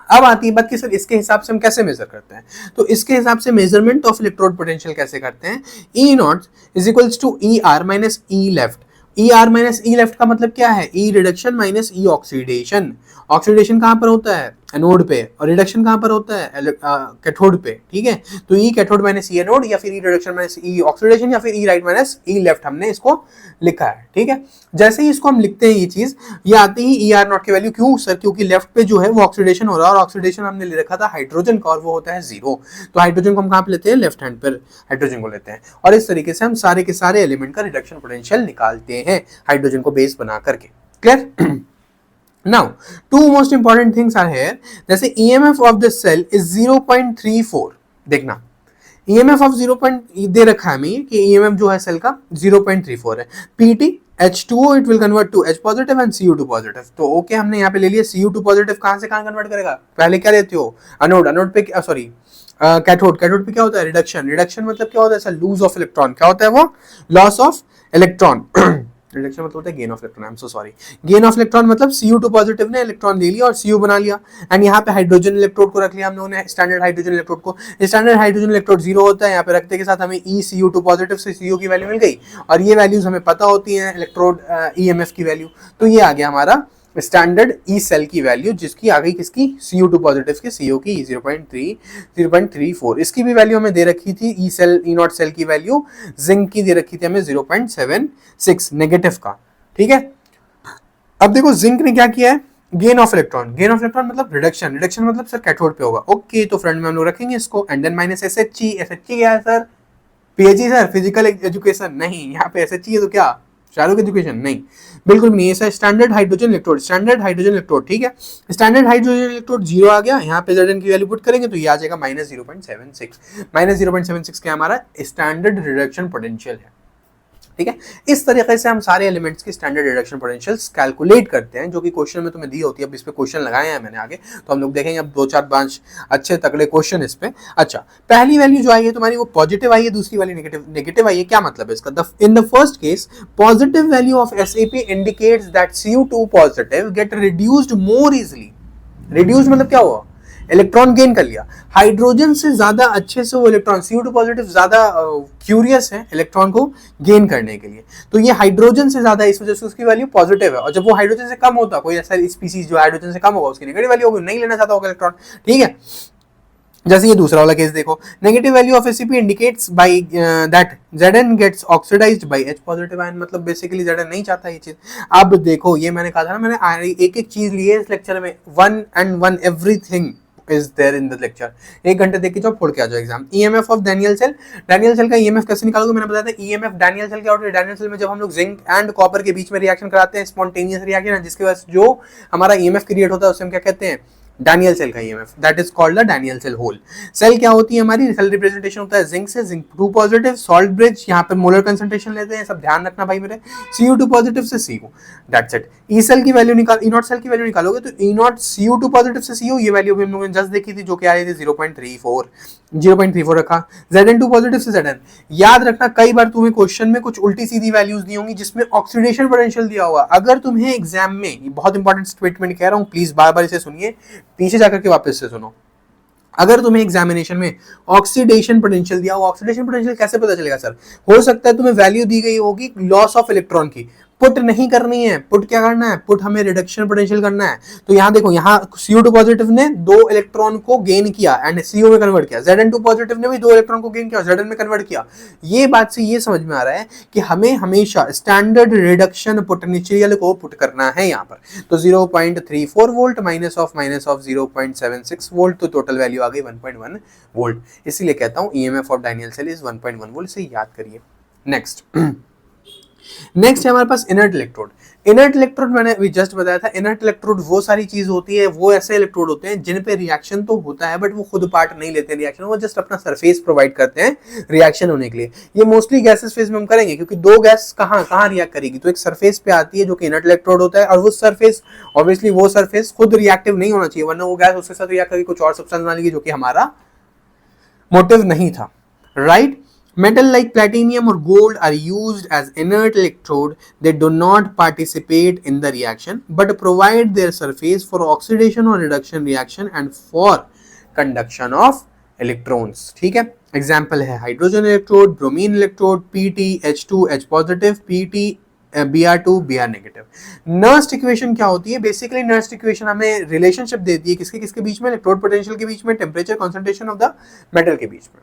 अब आती है बात कि सर इसके हिसाब से हम कैसे मेजर करते हैं, तो इसके हिसाब से मेजरमेंट ऑफ इलेक्ट्रोड पोटेंशियल कैसे करते हैं, E not is equals to ER minus E left. ER minus E left का मतलब क्या है? E reduction minus E oxidation. Oxidation कहां पर होता है? एनोड पे, और रिडक्शन कहां पर होता है? कैथोड पे। ठीक है। तो E cathode minus E anode, या फिर E reduction minus E oxidation, या फिर E right minus E left हमने इसको लिखा है। ठीक है। जैसे ही इसको हम लिखते हैं ये चीज, ये आती है ER नॉट की वैल्यू। क्यों सर? क्योंकि लेफ्ट पे जो है वो ऑक्सीडेशन हो रहा है, और ऑक्सीडेशन हमने ले रखा था हाइड्रोजन का, और वो होता है जीरो। तो हाइड्रोजन को हम कहां पे लेते हैं? लेफ्ट हैंड पर हाइड्रोजन को लेते हैं, और इस तरीके से हम सारे के सारे एलिमेंट का रिडक्शन पोटेंशियल निकालते हैं हाइड्रोजन को बेस बना करके। Clear? Now, two most important things are here. जैसे EMF of the cell is 0.34. देखना, EMF of 0. दे रखा है हमें कि EMF जो है सेल का 0.34 है। PT H2O it will convert to H positive and Cu2 positive. तो ओके, हमने यहाँ पे ले लिया Cu2 positive। कहाँ से कहाँ कन्वर्ट करेगा? पहले क्या लेते हो? अनोड। अनोड पे सॉरी कैथोड। कैथोड पे क्या होता है? रिडक्शन। रिडक्शन मतलब क्या होता है? Sir lose of electron. क्या होता है वो? Loss of electron. रिडक्शन मतलब होता है gain of electron. I am so sorry. Gain of electron मतलब Cu2 पॉजिटिव ने इलेक्ट्रॉन ले लिया और Cu बना लिया, एंड यहाँ पे हाइड्रोजन इलेक्ट्रोड को रख लिया हम लोगों ने, स्टैंडर्ड हाइड्रोजन इलेक्ट्रोड को। स्टैंडर्ड हाइड्रोजन इलेक्ट्रोड जीरो होता है, यहाँ पे रखते के साथ हमें ECU2 पॉजिटिव से Cu की वैल्यू मिल गई, और ये वैल्यूज हमें पता होती हैं इलेक्ट्रोड EMF की वैल्यू। तो ये आ गया हमारा स्टैंडर्ड ई सेल की वैल्यू, जिसकी आ गई किसकी? Cu2 पॉजिटिव की, CO की 0.34। इसकी भी वैल्यू हमें दे रखी थी E cell, E not cell की वैल्यू जिंक की दे रखी थी हमें 0.76 नेगेटिव का। ठीक है। अब देखो जिंक ने क्या किया है? Gain of electron. Gain of electron मतलब रिडक्शन। रिडक्शन मतलब सर कैथोड पे होगा। ओके, तो फ्रंट में हम लोग रखेंगे इसको, and then minus SHE। SHE क्या है sir? PHE sir, physical education नहीं, यहाँ पे SHE है तो क्या शायरों की एजुकेशन? नहीं, बिल्कुल भी नहीं। ऐसा standard hydrogen electrode, standard hydrogen electrode. ठीक है। स्टैंडर्ड हाइड्रोजन इलेक्ट्रोड जीरो आ गया, यहाँ पे Zn की वैल्यू पुट करेंगे तो ये आ जाएगा -0.76। -0.76 क्या हमारा स्टैंडर्ड रिडक्शन पोटेंशियल है। ठीक है। इस तरीके से हम सारे एलिमेंट्स की स्टैंडर्ड रिडक्शन पोटेंशियल्स कैलकुलेट करते हैं, जो कि क्वेश्चन में तुम्हें दी होती है। अब इस पे क्वेश्चन लगाए हैं मैंने आगे, तो हम लोग देखेंगे अब 2-4-5 अच्छे तगड़े क्वेश्चन इस पे। अच्छा, पहली वैल्यू जो आई है तुम्हारी वो पॉजिटिव आई है, दूसरी वाली नेगेटिव आई है। क्या मतलब है इसका? In the first case positive value of SAP indicates that Cu2 positive gate reduced more easily. Reduced मतलब क्या हुआ? इलेक्ट्रॉन गेन कर लिया। हाइड्रोजन से ज्यादा अच्छे से वो इलेक्ट्रॉन Cu2 पॉजिटिव ज्यादा क्यूरियस है इलेक्ट्रॉन को गेन करने के लिए, तो ये हाइड्रोजन से ज्यादा, इस वजह से उसकी वैल्यू पॉजिटिव है। और जब वो हाइड्रोजन से कम होता, कोई ऐसा स्पीसीज जो हाइड्रोजन से कम होगा उसकी नेगेटिव वैल्यू होगी, नहीं लेना चाहता होगा इलेक्ट्रॉन। ठीक है। जैसे ये दूसरा वाला केस देखो, negative value of SAP indicates by that Zn gets oxidized by H positive ion, मतलब बेसिकली Zn नहीं चाहता ये चीज। अब देखो, ये मैंने कहा था ना, मैंने एक एक चीज ली है इस लेक्चर में, one everything is there in the lecture। 1 घंटे देख के जाओ, फोड़ के आ जाओ exam. EMF of Daniell cell. Daniell cell का EMF कैसे निकालोगे? मैंने बताया था EMF डैनियल सेल क्या होता है? डैनियल सेल में जब हम लोग जिंक एंड कॉपर के बीच में रिएक्शन कराते हैं, स्पॉन्टेनियस रिएक्शन है, जिसके वजह से जो हमारा EMF क्रिएट होता है उसे हम क्या कहते हैं? डैनियल सेल का EMF, that is called the Daniell cell whole. Cell क्या होती है हमारी? सेल रिप्रेजेंटेशन होता है जिंक से, जिंक 2 पॉजिटिव, सॉल्ट ब्रिज, यहाँ पे मोलर कंसंट्रेशन लेते हैं, सब ध्यान रखना भाई मेरे। Cu2 पॉजिटिव से Cu, that's it. E cell की वैल्यू निकाल, ई नॉट सेल की वैल्यू निकालोगे तो ई नॉट Cu2 पॉजिटिव से Cu, ये वैल्यू भी हम लोगों ने जस्ट देखी थी, जो कि आ रही थी 0.34 रखा। Zn2 पॉजिटिव से Zn। याद रखना, कई बार तुम्हें क्वेश्चन में कुछ उल्टी सीधी वैल्यूज दी होंगी जिसमें ऑक्सीडेशन पोटेंशियल दिया होगा। अगर तुम्हें एग्जाम में, ये बहुत इंपॉर्टेंट स्टेटमेंट कह रहा हूं, प्लीज बार बार इसे सुनिए, पीछे जाकर के वापस से सुनो। अगर तुम्हें एग्जामिनेशन में ऑक्सीडेशन पोटेंशियल दिया हो, ऑक्सीडेशन पोटेंशियल कैसे पता चलेगा सर? हो सकता है तुम्हें वैल्यू दी गई होगी लॉस ऑफ इलेक्ट्रॉन की, पुट नहीं करनी है, पुट क्या करना है, पुट हमें रिडक्शन पोटेंशियल करना है। तो यहाँ देखो, यहाँ CO2 पॉजिटिव ने 2 इलेक्ट्रॉन को गेन किया एंड CO में कन्वर्ट किया, Zn2 पॉजिटिव ने भी 2 इलेक्ट्रॉन को गेन किया, Zn में कन्वर्ट किया। ये बात से ये समझ में आ रहा है कि हमें हमेशा स्टैंडर्ड रिडक्शन पोटेंशियल को पुट करना है यहाँ पर। तो 0.34 वोल्ट माइनस ऑफ 0.76 वोल्ट, तो टोटल वैल्यू आ गई 1.1 वोल्ट। इसीलिए कहता हूँ EMF of Daniell cell is 1.1 volt, से याद करिए। नेक्स्ट है हमारे पास इनर्ट इलेक्ट्रोड। इनर्ट इलेक्ट्रोड मैंने अभी जस्ट बताया था, इनर्ट इलेक्ट्रोड वो सारी चीज होती है, वो ऐसे इलेक्ट्रोड होते हैं जिन पे रिएक्शन तो होता है बट वो खुद पार्ट नहीं लेते रिएक्शन, वो जस्ट अपना सरफेस प्रोवाइड करते हैं रिएक्शन होने के लिए। ये मोस्टली गैसेस फेज में हम करेंगे, क्योंकि दो गैस कहाँ रिएक्ट करेगी, तो एक सरफेस पे आती है जो कि इनर्ट इलेक्ट्रोड होता है, और वो सरफेस ऑब्वियसली वो सरफेस खुद रिएक्टिव नहीं होना चाहिए, वरना वो गैस उसके साथ रिएक्ट करके कुछ और सब्सटेंस बना लेगी, जो कि हमारा मोटिव नहीं था, right. Metal like platinum or gold are used as inert electrode. They do not participate in the reaction but provide their surface for oxidation or reduction reaction and for conduction of electrons. ठीक है, example है hydrogen electrode, bromine electrode, PT H2 H positive, PT Br2 Br negative. Nernst equation क्या होती है? Basically Nernst equation हमें relationship देती है किसके किसके बीच में, इलेक्ट्रोड पोटेंशियल के बीच में, temperature concentration of the metal के बीच में।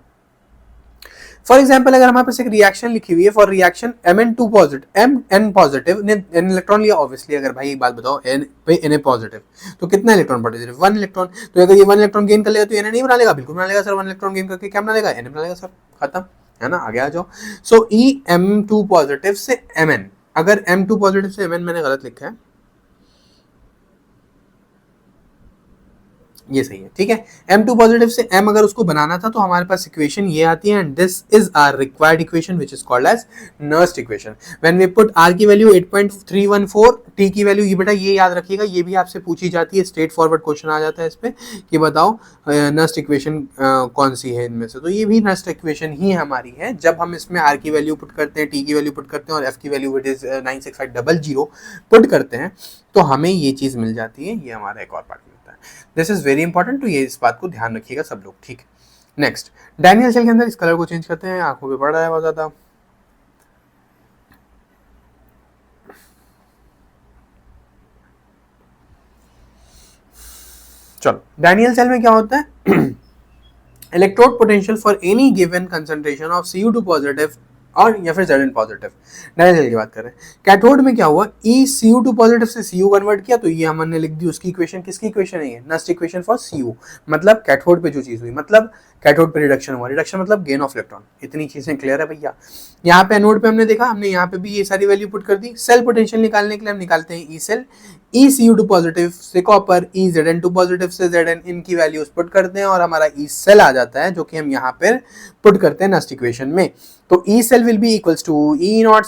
फॉर एग्जाम्पल अगर हमारे पास एक रिएक्शन लिखी हुई है, for reaction Mn2 positive, Mn positive ने n इलेक्ट्रॉन लिया, ऑब्वियसली अगर भाई एक बात बताओ n पे Na पॉजिटिव, तो कितना इलेक्ट्रॉन पॉजिटिव, 1 इलेक्ट्रॉन। तो अगर ये 1 इलेक्ट्रॉन गेन कर लेगा तो Na नहीं बना लेगा, बिल्कुल बना लेगा सर, 1 इलेक्ट्रॉन गेन करके क्या बना लेगा, Na बना लेगा सर, खत्म है ना, आगे आ जाओ। सो M2 पॉजिटिव से Mn, अगर M2 पॉजिटिव से Mn मैंने गलत लिखा है, ये सही है, ठीक है। M2 पॉजिटिव से M अगर उसको बनाना था तो हमारे पास इक्वेशन ये आती है, and this is our required equation which is called as Nernst equation. When we put R की वैल्यू 8.314, T की वैल्यू, ये बेटा ये याद रखिएगा, ये भी आपसे पूछी जाती है, स्ट्रेट फॉरवर्ड क्वेश्चन आ जाता है इस पे कि बताओ नर्स्ट इक्वेशन कौन सी है इनमें से, तो ये भी नर्स्ट इक्वेशन ही हमारी है। जब हम इसमें R की वैल्यू पुट करते हैं, T की वैल्यू पुट करते हैं और F की वैल्यू इट इज 96500 पुट करते हैं, तो हमें ये चीज मिल जाती है, ये हमारा एक और पार्ट मिलता है। दिस इज वेरी इंपॉर्टेंट, तो ये इस बात को ध्यान रखिएगा सब लोग, ठीक। नेक्स्ट, डायनियल सेल के अंदर इस कलर को चेंज करते हैं, आंखों पे पड़ रहा है बहुत ज्यादा। चलो, डायनियल सेल में क्या होता है, electrode potential for any given concentration of Cu2 positive और या फिर Zn पॉजिटिव, डायनियल सेल की बात कर रहे हैं। कैथोड में क्या हुआ, Cu2 पॉजिटिव से Cu कन्वर्ट किया, तो ये हमने लिख दी उसकी इक्वेशन, किसकी इक्वेशन है ये, नस्ट इक्वेशन फॉर Cu, मतलब कैथोड पे जो चीज हुई, मतलब कैथोड पे रिडक्शन हुआ, रिडक्शन मतलब गेन ऑफ इलेक्ट्रॉन। इतनी चीजें क्लियर है भैया। यहाँ पे एनोड पे हमने देखा, हमने यहाँ पे भी ये सारी वैल्यू पुट कर दी। सेल पोटेंशियल निकालने के लिए हम निकालते हैं ई सेल, Cu2 पॉजिटिव से कॉपर, Zn2 पॉजिटिव से Zn, इनकी वैल्यूज पुट करते हैं और हमारा ई सेल आ जाता है, जो कि हम यहाँ पर पुट करते हैं नस्ट इक्वेशन में। तो E cell will be equals to E not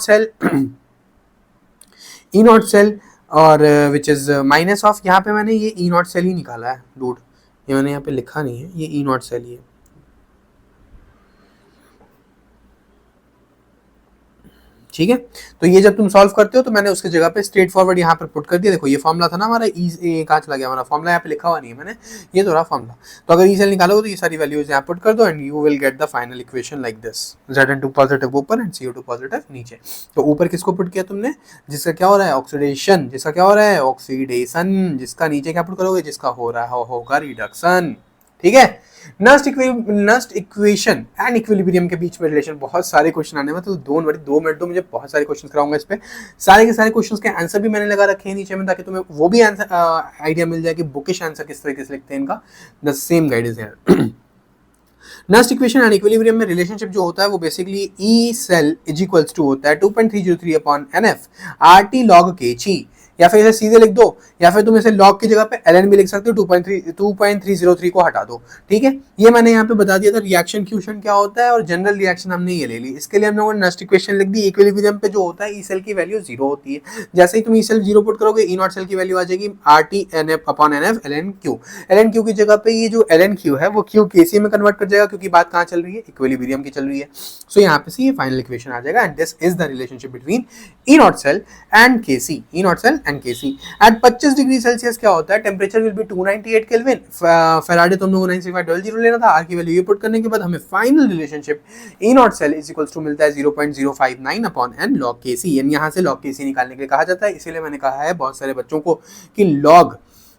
cell और विच इज माइनस ऑफ, यहाँ पे मैंने ये ई नॉट सेल ही निकाला है डूड, ये मैंने यहाँ पे लिखा नहीं है, ये ई नॉट सेल ही है, ठीक है। तो ये जब तुम सॉल्व करते हो तो मैंने उसकी जगह पे स्ट्रेट फॉरवर्ड यहाँ पर पुट कर दिया। देखो ये फॉर्मूला था ना हमारा, ई कहाँ चला गया हमारा फॉर्मूला, यहाँ पे लिखा हुआ नहीं है मैंने, ये तो रहा फॉर्मूला। तो अगर ई सेल निकालोगे तो ये सारी वैल्यूज यहाँ पुट कर दो and you will get the final equation like this, Zn2 positive ऊपर एंड Cu2 पॉजिटिव नीचे। तो ऊपर किसको पुट किया तुमने, जिसका क्या हो रहा है ऑक्सीडेशन, जिसका क्या हो रहा है ऑक्सीडेशन, जिसका नीचे क्या पुट करोगे, जिसका हो रहा है होगा रिडक्शन, ठीक है। नस्ट इक्वेशन एंड इक्विलिब्रियम के बीच में रिलेशन, बहुत सारे क्वेश्चन आने में, तो 2 मिनट दो, मुझे बहुत सारे क्वेश्चन कराऊंगा इस पे। सारे के सारे क्वेश्चंस के आंसर भी मैंने लगा रखे हैं नीचे में, ताकि तुम्हें वो भी आंसर आइडिया मिल जाए कि बुकिश आंसर किस तरीके से लिखते हैं इनका। The same guide is here. Nernst equation and equilibrium में रिलेशनशिप जो होता है वो basically E cell is equals to होता है 2.303 upon NF RT log Kg, या फिर इसे सीधे लिख दो, या फिर तुम इसे लॉग की जगह पे ln भी लिख सकते हो, 2.303 को हटा दो, ठीक है। ये मैंने यहाँ पे बता दिया था रिएक्शन क्वेश्चन क्या होता है, और जनरल रिएक्शन हमने ये ले ली। इसके लिए हम लोगों ने नस्ट इक्वेशन लिख दी। इक्विलिब्रियम पे जो होता है ई सेल की वैल्यू 0 होती है, जैसे ही तुम ई सेल 0 पुट करोगे ई नॉट सेल की वैल्यू आ जाएगी RT NF upon NF ln Q की जगह पे ये जो ln Q है वो Q Kc में कन्वर्ट कर जाएगा, क्योंकि बात कहाँ चल रही है, इक्विलिब्रियम की चल रही है। सो यहाँ पे से ये फाइनल इक्वेशन आ जाएगा, and this is the relationship between E not cell and Kc, E not cell and Kc। At 25 degree Celsius क्या होता है, temperature will be 298 kelvin. Faraday तो हम लोग 96500 लेना था, आर की वैल्यू ये पुट करने के बाद हमें final relationship E not cell is equals to मिलता है 0.059 अपॉन n log Kc। यानी यहाँ से log Kc निकालने के लिए कहा जाता है। इसीलिए मैंने कहा है बहुत सारे बच्चों को कि log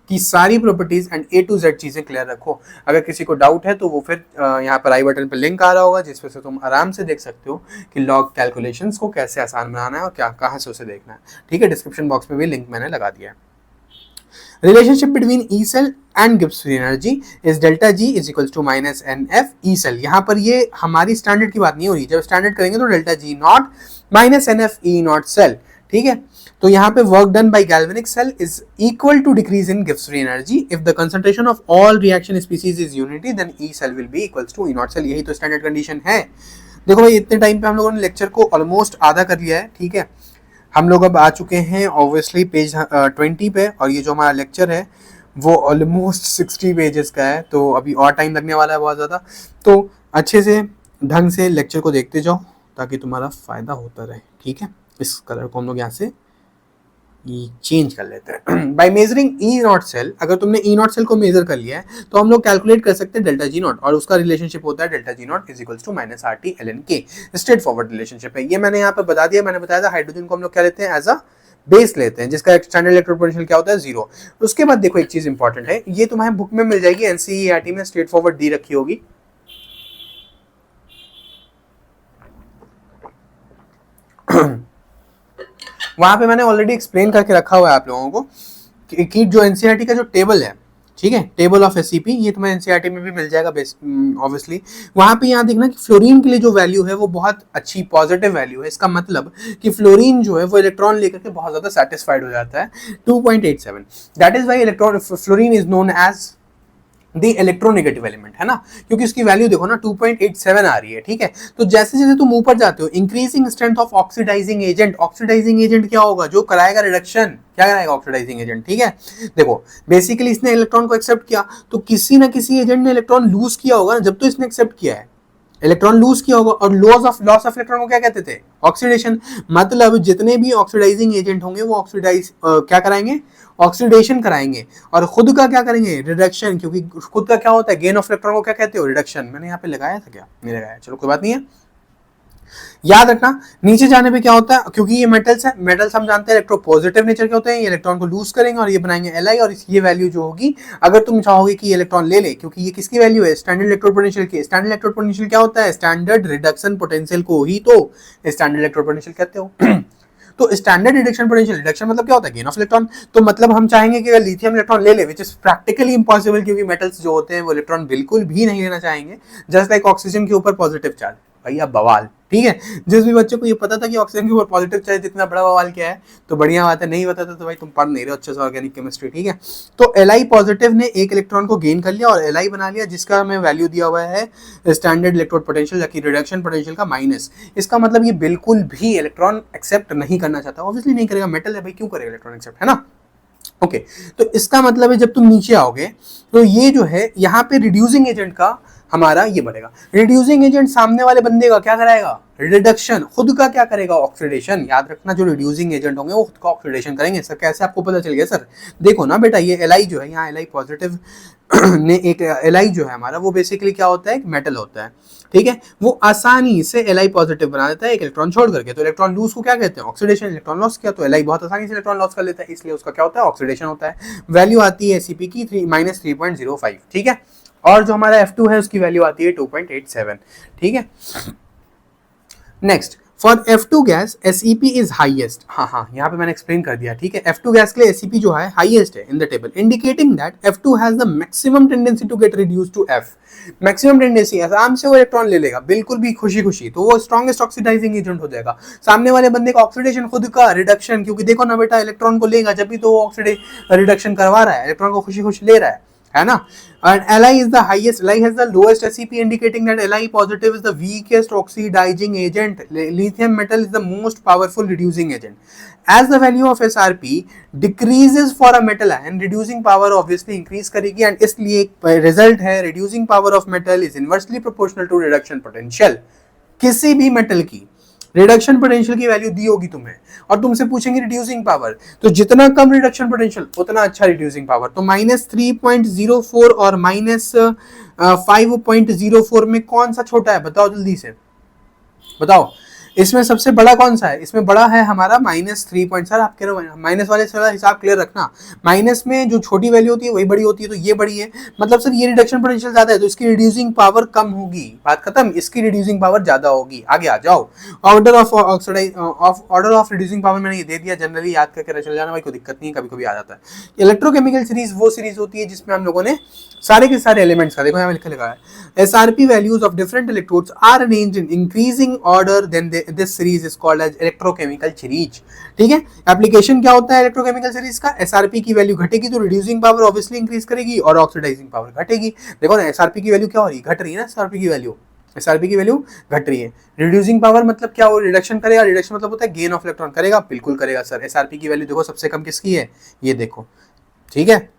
की सारी properties and A to Z चीजें क्लियर रखो। अगर किसी को डाउट है तो वो फिर यहाँ पर आई बटन पर लिंक आ रहा होगा जिसपे से तुम आराम से देख सकते हो कि लॉग कैलकुलेशंस को कैसे आसान बनाना है और क्या कहाँ से उसे देखना है। ठीक है, डिस्क्रिप्शन बॉक्स में भी लिंक मैंने लगा दिया है। Relationship between E cell and Gibbs free energy is delta G is equal to minus N F E cell. यहाँ पर ये हमारी स्टैंडर्ड की बात नहीं हो रही, जब स्टैंडर्ड करेंगे तो delta G nought minus N F E not cell. ठीक है, तो यहाँ पे work done by galvanic cell is equal to decrease in Gibbs free energy if the concentration of all reaction species is unity then E cell will be equals to E not cell. यही तो standard condition है। देखो भाई, इतने time पे हम लोगों ने लेक्चर को ऑलमोस्ट आधा कर लिया है। ठीक है, हम लोग अब आ चुके हैं ऑब्वियसली पेज 20 पे, और ये जो हमारा लेक्चर है वो ऑलमोस्ट 60 पेजेस का है, तो अभी और टाइम लगने वाला है बहुत ज़्यादा। तो अच्छे से ढंग से लेक्चर को देखते जाओ ताकि तुम्हारा फ़ायदा होता रहे। ठीक है, इस कलर को हम लोग यहाँ से चेंज कर लेते हैं। By measuring E not cell, अगर तुमने ई नॉट सेल को मेजर कर लिया है तो हम लोग कैलकुलेट कर सकते हैं डेल्टा जी नॉट, और उसका रिलेशनशिप होता है delta G nought is equals to minus R T l n K. Straight relationship है ये, मैंने यहाँ पर बता दिया। मैंने बताया था हाइड्रोजन को हम लोग क्या लेते हैं, एज अ बेस लेते हैं, जिसका स्टैंडर्ड इलेक्ट्रोड पोटेंशियल क्या होता है, 0। उसके बाद देखो एक चीज इंपॉर्टेंट है, ये तुम्हारे बुक में मिल जाएगी, एनसीईआरटी में स्ट्रेट फॉरवर्ड दी रखी होगी। वहां पे मैंने ऑलरेडी एक्सप्लेन करके रखा हुआ है आप लोगों को कि जो एनसीईआरटी का जो टेबल है, ठीक है, टेबल ऑफ एससीपी, ये तुम्हें एनसीईआरटी में भी मिल जाएगा ऑब्वियसली। वहां पे यहाँ देखना कि फ्लोरीन के लिए जो वैल्यू है वो बहुत अच्छी पॉजिटिव वैल्यू है। इसका मतलब कि फ्लोरीन जो है वो इलेक्ट्रॉन लेकर के बहुत ज्यादा सेटिस्फाइड हो जाता है, 2.87। That is why electron fluorine is known as the electronegative element, है ना, क्योंकि उसकी वैल्यू देखो ना 2.87 आ रही है। ठीक है, तो जैसे जैसे तुम ऊपर जाते हो, increasing strength of oxidising agent. Oxidising agent क्या होगा, जो कराएगा रिडक्शन, क्या कराएगा ऑक्सीडाइजिंग एजेंट। ठीक है, देखो बेसिकली इसने इलेक्ट्रॉन को एक्सेप्ट किया, तो किसी ना किसी एजेंट ने इलेक्ट्रॉन लूज किया होगा ना, जब तो इसने एक्सेप्ट किया है इलेक्ट्रॉन लूज किया होगा। और लॉस ऑफ इलेक्ट्रॉन को क्या कहते थे, ऑक्सीडेशन। मतलब जितने भी ऑक्सीडाइजिंग एजेंट होंगे वो ऑक्सीडाइज क्या कराएंगे, ऑक्सीडेशन कराएंगे, और खुद का क्या करेंगे, रिडक्शन। क्योंकि खुद का क्या होता है, गेन ऑफ इलेक्ट्रॉन को क्या कहते हो, रिडक्शन। मैंने यहाँ पे लगाया था क्या, नहीं लगाया, चलो कोई बात नहीं है। याद रखना नीचे जाने पे क्या होता है, क्योंकि ये मेटल्स है, मेटल्स हम जानते हैं इलेक्ट्रोपॉजिटिव नेचर के होते हैं, ये इलेक्ट्रॉन को लूज करेंगे और ये बनाएंगे Li, और ये वैल्यू जो होगी, अगर तुम चाहोगे कि ये इलेक्ट्रॉन ले ले, क्योंकि ये किसकी वैल्यू है, स्टैंडर्ड इलेक्ट्रोड पोटेंशियल की। स्टैंडर्ड इलेक्ट्रोड पोटेंशियल क्या होता है, स्टैंडर्ड रिडक्शन पोटेंशियल को ही तो स्टैंडर्ड इलेक्ट्रोड पोटेंशियल कहते हो। तो स्टैंडर्ड रिडक्शन पोटेंशियल, रिडक्शन मतलब क्या होता है, गेन ऑफ इलेक्ट्रॉन। तो मतलब हम चाहेंगे कि अगर लिथियम इलेक्ट्रॉन ले ले, विच इज प्रैक्टिकली इम्पॉसिबल, क्योंकि मेटल्स जो होते हैं वो इलेक्ट्रॉन बिल्कुल भी नहीं लेना चाहेंगे, जस्ट लाइक ऑक्सीजन के ऊपर पॉजिटिव चार्ज। भैया बवाल, ठीक है। जिस भी बच्चे को ये पता था कि ऑक्सीजन के ऊपर पॉजिटिव चार्ज इतना बड़ा बवाल क्या है, तो बढ़िया बात है। नहीं पता था तो भाई तुम पढ़ नहीं रहे हो अच्छे से ऑर्गेनिक केमिस्ट्री। ठीक है, तो Li पॉजिटिव ने एक इलेक्ट्रॉन को गेन कर लिया और Li बना लिया, जिसका हमें वैल्यू दिया हुआ है स्टैंडर्ड इलेक्ट्रोड पोटेंशियल या कि रिडक्शन पोटेंशियल का माइनस। इसका मतलब ये बिल्कुल भी इलेक्ट्रॉन एक्सेप्ट नहीं करना चाहता, ऑब्वियसली नहीं करेगा, मेटल है भाई, क्यों करेगा इलेक्ट्रॉन एक्सेप्ट, है ना। ओके, तो इसका मतलब है जब तुम नीचे आओगे तो ये जो है यहाँ पे रिड्यूसिंग एजेंट का हमारा ये बनेगा। रिड्यूसिंग एजेंट सामने वाले बंदे का क्या कराएगा, रिडक्शन। खुद का क्या करेगा, ऑक्सीडेशन। याद रखना जो रिड्यूसिंग एजेंट होंगे वो खुद का ऑक्सीडेशन करेंगे। सर कैसे आपको पता चल गया, सर देखो ना बेटा, ये Li जो है यहाँ Li पॉजिटिव ने एक Li जो है हमारा वो बेसिकली क्या होता है, एक मेटल होता है। ठीक है, वो आसानी से Li पॉजिटिव बना देता है एक इलेक्ट्रॉन छोड़ करके। तो इलेक्ट्रॉन लूज को क्या कहते हैं, ऑक्सीडेशन। इलेक्ट्रॉन लॉस किया तो Li बहुत आसानी से इलेक्ट्रॉन लॉस कर लेता है, इसलिए उसका क्या होता है, ऑक्सीडेशन होता है। वैल्यू आती है Cp की -3.05। ठीक है, और जो हमारा F2 है उसकी वैल्यू आती है 2.87। ठीक है, next for F2 gas SEP is highest. हाँ, यहाँ पे मैंने एक्सप्लेन कर दिया। ठीक है, F2 गैस के लिए SEP जो है हाईएस्ट है in the table, indicating that F2 has the maximum tendency to get reduced to F। Maximum tendency, आराम से वो इलेक्ट्रॉन ले लेगा बिल्कुल भी खुशी खुशी, तो वो स्ट्रॉन्गेस्ट ऑक्सीडाइजिंग एजेंट हो जाएगा। सामने वाले बंदे का ऑक्सीडेशन, खुद का रिडक्शन, क्योंकि देखो ना बेटा, इलेक्ट्रॉन को लेगा जब भी तो वो रिडक्शन करवा रहा है, इलेक्ट्रॉन को खुशी खुशी ले रहा है ना। And Li is the highest, Li has the lowest SEP, indicating that Li positive is the weakest oxidizing agent. Lithium metal is the most powerful reducing agent. As the value of SRP decreases for a metal ion, reducing power obviously increase करेगी, and इसलिए result है reducing power of metal is inversely proportional to reduction potential। किसी भी metal की reduction potential की value दी होगी तुम्हें और तुमसे पूछेंगे रिड्यूसिंग पावर, तो जितना कम रिडक्शन पोटेंशियल उतना अच्छा रिड्यूसिंग पावर। तो -3.04 और -5.04 में कौन सा छोटा है, बताओ जल्दी से बताओ। इसमें सबसे बड़ा कौन सा है, इसमें बड़ा है हमारा -3 पॉइंट। सर आप कह रहे हो माइनस वाले से हिसाब क्लियर रखना, माइनस में जो छोटी वैल्यू होती है वही बड़ी होती है, तो ये बड़ी है, मतलब सर ये रिडक्शन पोटेंशियल ज्यादा है तो इसकी रिड्यूसिंग पावर कम होगी, बात खत्म, इसकी रिड्यूसिंग पावर ज्यादा होगी। आगे आ जाओ, ऑर्डर ऑफ रिड्यूसिंग पावर मैंने ये दे दिया, जनरली याद करके चल जाना भाई, कोई दिक्कत नहीं है, कभी कभी आ जाता है। इलेक्ट्रोकेमिकल सीरीज वो सीरीज होती है जिसमें हम लोगों ने सारे के सारे एलिमेंट्स का, देखो यहाँ लिखा लगा है, SRP values of different electrodes are arranged in increasing order, then this series is called as electrochemical series. ठीक है, एप्लीकेशन क्या होता है इलेक्ट्रोकेमिकल सीरीज का, SRP की वैल्यू घटेगी तो रिड्यूसिंग पावर ऑब्वियसली इंक्रीज करेगी और ऑक्सीडाइजिंग पावर घटेगी। देखो ना SRP की वैल्यू क्या हो रही है, घट रही है ना, SRP की वैल्यू घट रही है। रिड्यूसिंग पावर मतलब क्या हो, रिडक्शन करेगा, रिडक्शन मतलब होता है गेन ऑफ इलेक्ट्रॉन, करेगा, बिल्कुल करेगा सर। SRP की वैल्यू देखो सबसे कम किसकी है, ये देखो, ठीक है।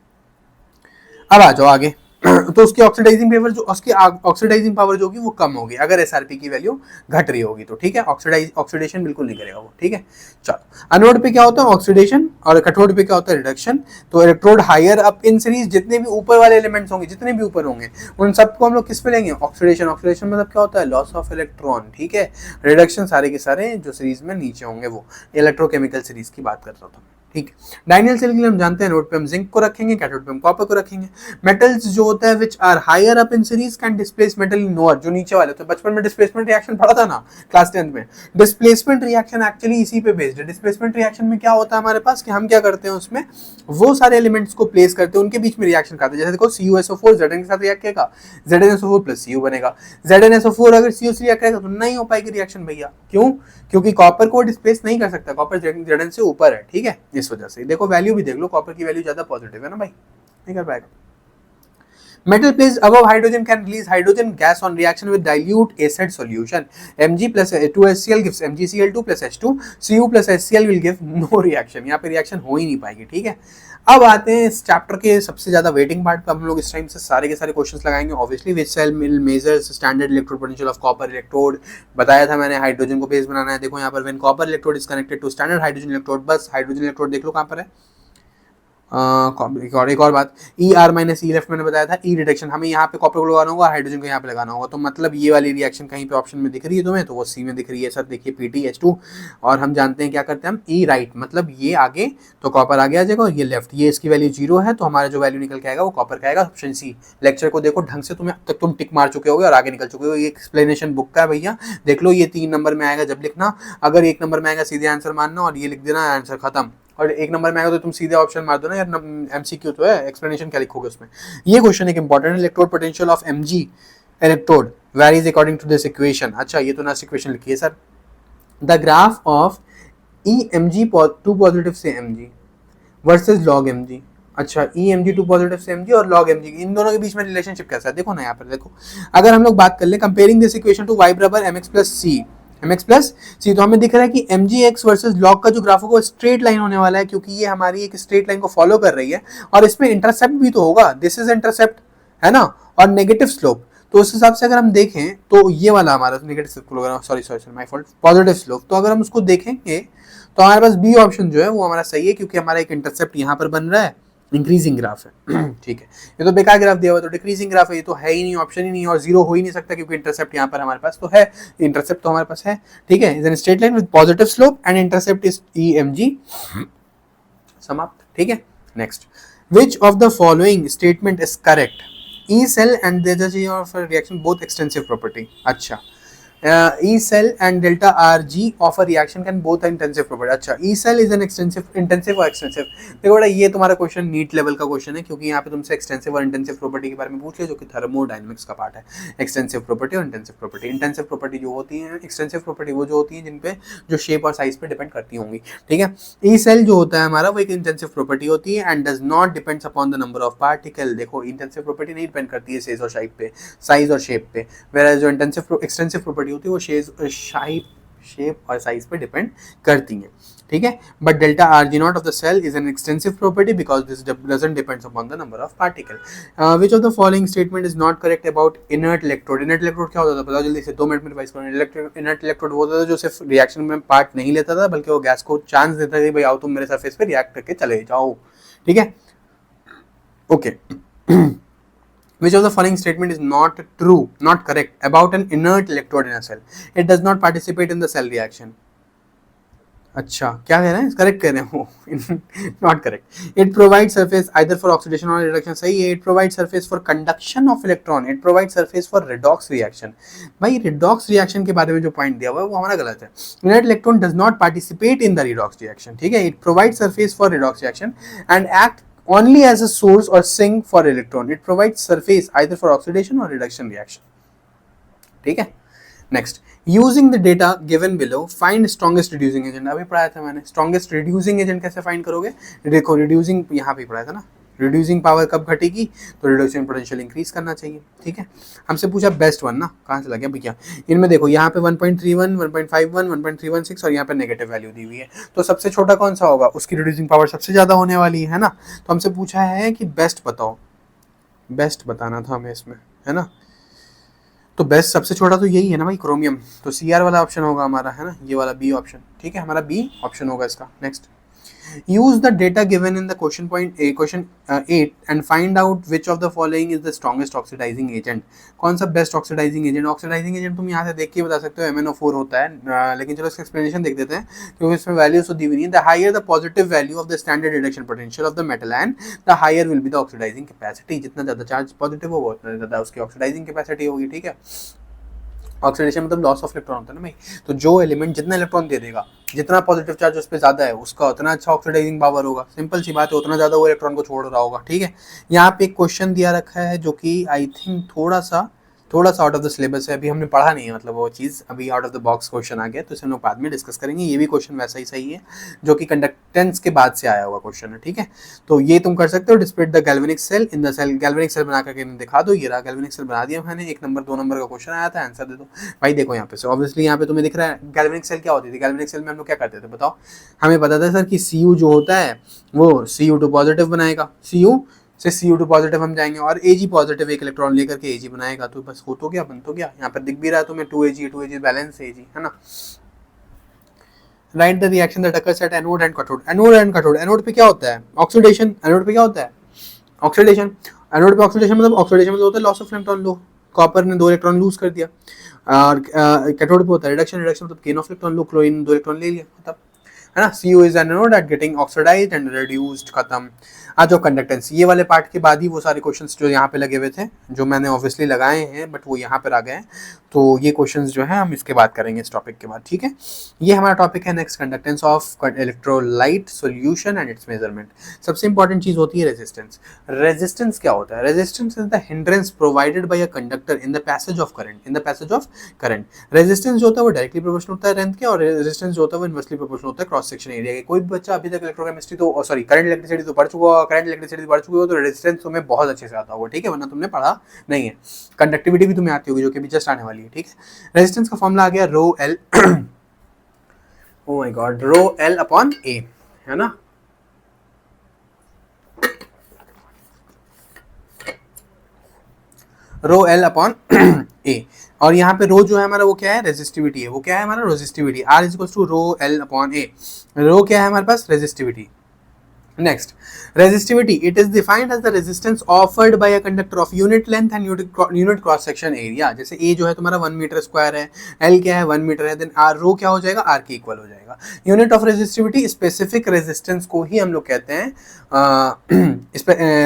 अब आ जाओ आगे तो उसकी ऑक्सीडाइजिंग पावर जो होगी वो कम होगी अगर SRP की वैल्यू घट रही होगी तो, ठीक है। ऑक्सीडेशन बिल्कुल नहीं करेगा वो, ठीक है। चलो, एनोड पे क्या होता है ऑक्सीडेशन और कैथोड पे क्या होता है रिडक्शन। तो electrode higher up in series, जितने भी ऊपर वाले एलिमेंट्स होंगे, जितने भी ऊपर होंगे उन सबको हम लोग किस पे लेंगे, ऑक्सीडेशन। ऑक्सीडेशन मतलब क्या होता है, लॉस ऑफ इलेक्ट्रॉन, ठीक है। रिडक्शन सारे के सारे जो सीरीज में नीचे होंगे वो इलेक्ट्रोकेमिकल सीरीज की बात कर रहा था, ठीक। डायनियल सेल के लिए हम जानते हैं नोड पे हम जिंक को रखेंगे, कैथोड पे हम कॉपर को रखेंगे। मेटल्स जो होता है which are higher up in series can displace metal in lower, जो नीचे वाले तो बचपन में डिस्प्लेसमेंट रिएक्शन पढ़ा था ना क्लास 10 में। डिस्प्लेसमेंट रिएक्शन एक्चुअली इसी पे बेस्ड है। डिस्प्लेसमेंट रिएक्शन में क्या होता है हमारे पास कि हम क्या करते हैं उसमें वो सारे एलिमेंट्स को प्लेस करते हैं, उनके बीच में रिएक्शन करते हैं। जैसे देखो CuSO4 Zn के साथ रिएक्ट करेगा, ZnSO4 प्लस Cu बनेगा। ZnSO4 अगर CuC रिएक्ट करेगा तो नहीं हो पाएगी रिएक्शन भैया, क्यों, क्योंकि कॉपर को डिस्प्लेस नहीं कर सकता, कॉपर Zn से ऊपर है, ठीक है। इस वजह से देखो वैल्यू भी देख लो, कॉपर की वैल्यू ज्यादा पॉजिटिव है ना भाई, नहीं कर पाएगा। Metal placed above hydrogen can release hydrogen gas on reaction with dilute acid solution. Mg plus 2HCl gives MgCl2 plus H2, Cu plus HCl will give no reaction. यहाँ पे रिएक्शन हो ही नहीं पाएगी, ठीक है। अब आते हैं इस चैप्टर के सबसे ज्यादा वेटिंग पार्ट पे, हम लोग इस टाइम से सारे के सारे क्वेश्चंस लगाएंगे। Obviously which cell will measures standard electrode potential of copper electrode, बताया था मैंने, हाइड्रोजन को बेस बनाना है। देखो यहाँ पर when copper electrode is connected to standard hydrogen electrode, बस हाइड्रोजन इलेक्ट्रोड देख लो कहाँ पर है। एक और बात, ER माइनस E लेफ्ट मैंने बताया था, E रिडक्शन हमें यहाँ पे कॉपर को लगाना होगा, हाइड्रोजन को यहाँ पे लगाना होगा। तो मतलब ये वाली रिएक्शन कहीं पे ऑप्शन में दिख रही है तुम्हें तो वो C में दिख रही है सर, देखिए PTH2। और हम जानते हैं क्या करते हैं हम, E राइट, मतलब ये आगे तो कॉपर आगे आ जाएगा और ये लेफ्ट, ये इसकी वैल्यू 0 है तो हमारा जो वैल्यू निकल के आएगा वो कॉपर का आएगा, ऑप्शन C। लेक्चर को देखो ढंग से, तुम्हें तक तुम टिक मार चुके होगे और आगे निकल चुके हो, ये एक्सप्लेनेशन बुक का है भैया, देख लो। ये 3 नंबर में आएगा जब लिखना, अगर 1 नंबर में आएगा सीधे आंसर मानना और ये लिख देना आंसर खत्म, और 1 नंबर में आएगा तो तुम सीधे ऑप्शन मार दो ना यार, MCQ तो है, एक्सप्लेनेशन क्या लिखोगे उसमें। ये क्वेश्चन एक important, electrode potential of Mg electrode varies according to this equation. अच्छा ये तो ना इक्वेशन लिखी है sir, the graph of EMg two positive से Mg वर्सेज log Mg। अच्छा EMg टू पॉजिटिव से Mg और log Mg, इन दोनों के बीच में रिलेशनशिप कैसा है, देखो ना यहाँ पर देखो। अगर हम लोग बात कर ले comparing this equation two y बराबर mx प्लस सी, तो हमें दिख रहा है कि mgx वर्सेस log का जो ग्राफ होगा स्ट्रेट लाइन होने वाला है, क्योंकि ये हमारी एक स्ट्रेट लाइन को फॉलो कर रही है और इसमें इंटरसेप्ट भी तो होगा, दिस इज इंटरसेप्ट है ना, और नेगेटिव स्लोप। तो उस हिसाब से अगर हम देखें तो ये वाला हमारा negative, sorry my fault, positive slope. तो अगर हम उसको देखेंगे तो हमारे पास बी ऑप्शन जो है वो हमारा सही है, क्योंकि हमारा एक इंटरसेप्ट यहाँ पर बन रहा है, इंक्रीजिंग ग्राफ है ठीक है। ये तो बेकार ग्राफ दिया हुआ तो डिक्रीजिंग ग्राफ है, ये तो है ही नहीं, ऑप्शन ही नहीं, और 0 हो ही नहीं सकता क्योंकि इंटरसेप्ट यहाँ पर हमारे पास तो है, इंटरसेप्ट तो हमारे पास है, ठीक है। Is an straight line with positive slope and intercept is EMG, समाप्त, ठीक है। Next, which of the following statement is correct, E cell and the of reaction both extensive property। अच्छा, E cell and delta RG of a reaction can both intensive property। अच्छा, E cell is an intensive और extensive। देखो बेटा ये तुम्हारा question NEET level का question है, क्योंकि यहाँ पे तुमसे एक्सटेंसिव और इंटेंसिव प्रॉपर्टी के बारे में पूछ लिया, जो कि थर्मोडायनेमिक्स का पार्ट है। एक्सटेंसिव प्रॉपर्टी और इंटेंसिव प्रॉपर्टी, इंटेंसिव प्रॉपर्टी जो होती है, एक्सटेंसिव प्रॉपर्टी वो जो होती है जिनपे जो शेप और साइज पे डिपेंड करती होंगी, ठीक है। E cell जो होता है हमारा वो एक इंटेंसिव प्रॉपर्टी होती है and does not depends upon the number of particle. देखो इंटेंसिव प्रॉपर्टी नहीं डिपेंड करती है साइज और शेप पे, वेयर जो एक्सटेंसिव प्रॉपर्टी होती है वो शेप और साइज पे डिपेंड करती है। ठीक है, but delta r G nought of the cell is an extensive property because this doesn't depends upon the number of particle. Which of the following statement is not correct about inert electrode. Inert electrode क्या होता था, बताओ जल्दी से, 2 minute में revise करो। Inert electrode वो होता था जो सिर्फ रिएक्शन में पार्ट नहीं लेता था, बल्कि वो गैस को चांस देता था, भाई आओ तुम मेरे सरफेस पे रिएक्ट करके चले जाओ, ठीक है, okay. Which of the following statement is not true, not correct about an inert electrode in a cell? It does not participate in the cell reaction. अच्छा, क्या कह रहे हैं, करेक्ट कह रहे हैं वो, not correct. It provide surface either for oxidation और रिडक्शन, सही है। It provide surface for conduction of electron, it provide surface for redox reaction. भाई रिडॉक्स रिएक्शन के बारे में जो पॉइंट दिया हुआ है वो हमारा गलत है। Inert electron does not participate in the redox reaction, ठीक है। It provide surface for redox reaction and act only as a source or sink for electron. It provides surface either for oxidation or reduction reaction, ठीक है। Next, using the data given below find strongest reducing agent. अभी पढ़ाया था मैंने, strongest reducing agent कैसे find करोगे, देखो reducing यहाँ पे पढ़ाया था ना, रिड्यूसिंग पावर कब घटेगी, तो रिड्यूसिंग पोटेंशियल इंक्रीज करना चाहिए, ठीक है। हमसे पूछा बेस्ट वन ना, कहाँ से लगे भैया, इनमें देखो यहाँ पे 1.31, 1.51, 1.316 और यहाँ पे नेगेटिव वैल्यू दी हुई है, तो सबसे छोटा कौन सा होगा, उसकी रिड्यूसिंग पावर सबसे ज़्यादा होने वाली है ना। तो हमसे पूछा है कि बेस्ट बताओ, बेस्ट बताना था हमें इसमें, है ना। तो बेस्ट सबसे छोटा तो यही है ना भाई, क्रोमियम, तो CR वाला ऑप्शन होगा हमारा, है ना, ये वाला बी ऑप्शन, ठीक है, हमारा बी ऑप्शन होगा इसका। Next, use the data given in the question 8 and find out which of the following is the strongest oxidizing agent। कौन सा best oxidising agent, oxidising agent तुम यहाँ से देख के बता सकते हो MnO4 होता है, लेकिन चलो इसका एक्सप्लेनेशन देख देते हैं क्योंकि इसमें वैल्यूज तो दी हुई नहीं है। The higher the positive value of the standard reduction potential of the metal and the higher will be the oxidising capacity. जितना ज़्यादा चार्ज पॉजिटिव होगा उतना ज़्यादा उसकी ऑक्सीडाइजिंग कैपेसिटी होगी, ठीक है। ऑक्सीडेशन मतलब लॉस ऑफ इलेक्ट्रॉन होता है ना भाई, तो जो एलिमेंट जितना इलेक्ट्रॉन दे देगा, जितना पॉजिटिव चार्ज उस पर ज़्यादा है उसका उतना अच्छा ऑक्सीडाइजिंग पावर होगा, सिंपल सी बात है, उतना ज़्यादा वो इलेक्ट्रॉन को छोड़ रहा होगा, ठीक है। यहाँ पे एक क्वेश्चन दिया रखा है जो कि आई थिंक थोड़ा सा आउट ऑफ द सिलेबस है, अभी हमने पढ़ा नहीं है, मतलब वो चीज़ अभी out of the box question आ गया, तो इसे हम लोग बाद में डिस्कस करेंगे। ये भी क्वेश्चन वैसा ही सही है जो कि कंडक्टेंस के बाद से आया हुआ क्वेश्चन है, ठीक है। तो ये तुम कर सकते हो, display the galvanic cell in the cell, galvanic cell बना करके दिखा दो, ये रहा गैल्वेनिक सेल बना दिया मैंने, 1 नंबर 2 नंबर का क्वेश्चन आया था, आंसर दे दो भाई। देखो यहाँ पे से ऑब्वियसली यहाँ पे तुम्हें दिख रहा है गैल्वेनिक सेल क्या होती थी, गैल्वेनिक सेल में हम लोग क्या करते थे बताओ, हमें पता था सर कि Cu जो होता है वो Cu2 पॉजिटिव बनाएगा, Cu से Cu2 पॉजिटिव हम जाएंगे और Ag पॉजिटिव एक इलेक्ट्रॉन लेकर के Ag बनाएगा, तो बस हो तो गया, बन तो गया। यहाँ पर दिख भी रहा है तुम्हें 2Ag बैलेंस Ag, है ना। Right the reaction that occurs at anode and cathode. Anode and cathode, anode पे क्या होता है, ऑक्सीडेशन, एनोड पे क्या होता है, ऑक्सीडेशन। एनोड पे ऑक्सीडेशन मतलब होता है loss of electron, low copper ने 2 इलेक्ट्रॉन लूज कर दिया, और कैथोड पे होता है रिडक्शन, रिडक्शन मतलब gain of electron, low chlorine 2 electron ले लिया, मतलब है ना। Cu is an anode at getting oxidized and reduced, खत्म। आज जो कंडक्टेंस, ये वाले पार्ट के बाद ही वो सारे क्वेश्चंस जो यहाँ पे लगे हुए थे, जो मैंने ऑब्वियसली लगाए हैं बट वो यहाँ पर आ गए हैं, तो ये क्वेश्चंस जो है हम इसके बाद करेंगे इस टॉपिक के बाद, ठीक है। ये हमारा टॉपिक है next, conductance of electrolyte solution and it's measurement. सबसे इंपॉर्टेंट चीज होती है रेजिस्टेंस। रेजिस्टेंस क्या होता है, resistance is the hindrance provided by a conductor in the passage of current, in the passage of current. Resistance जो होता है वो डायरेक्टली प्रोपोर्शनल होता है लेंथ के, और रेजिस्टेंस जो होता है वो इनवर्सली प्रोपोर्शनल होता है क्रॉस सेक्शन एरिया के। कोई भी बच्चा अभी तक इलेक्ट्रोकेमिस्ट्री तो करंट इलेक्ट्रिसिटी तो पढ़ चुका होगा, करंट इलेक्ट्रिसिटी पढ़ चुके हो तो रेजिस्टेंस तुम्हें बहुत अच्छे से आता होगा, ठीक है, वरना तुमने पढ़ा नहीं है। कंडक्टिविटी भी तुम्हें आती होगी जो कि भी जस्ट आने वाली है, ठीक है। रेजिस्टेंस का फॉर्मूला आ गया rho L, oh my god, rho L upon A, है ना। रो एल अपॉन ए, और यहाँ पे रो जो है हमारा वो क्या है, रेजिस्टिविटी है, वो क्या है हमारा resistivity, R is equal to rho L upon A. Rho क्या है हमारे पास, resistivity. Next, resistivity, it is defined as the resistance offered by a conductor of unit length and unit cross section area। जैसे A जो है तुम्हारा 1 metre square है, L क्या है 1 मीटर है, देन R रो क्या हो जाएगा, R के इक्वल हो जाएगा। Unit of resistivity, specific resistance को ही हम लोग कहते हैं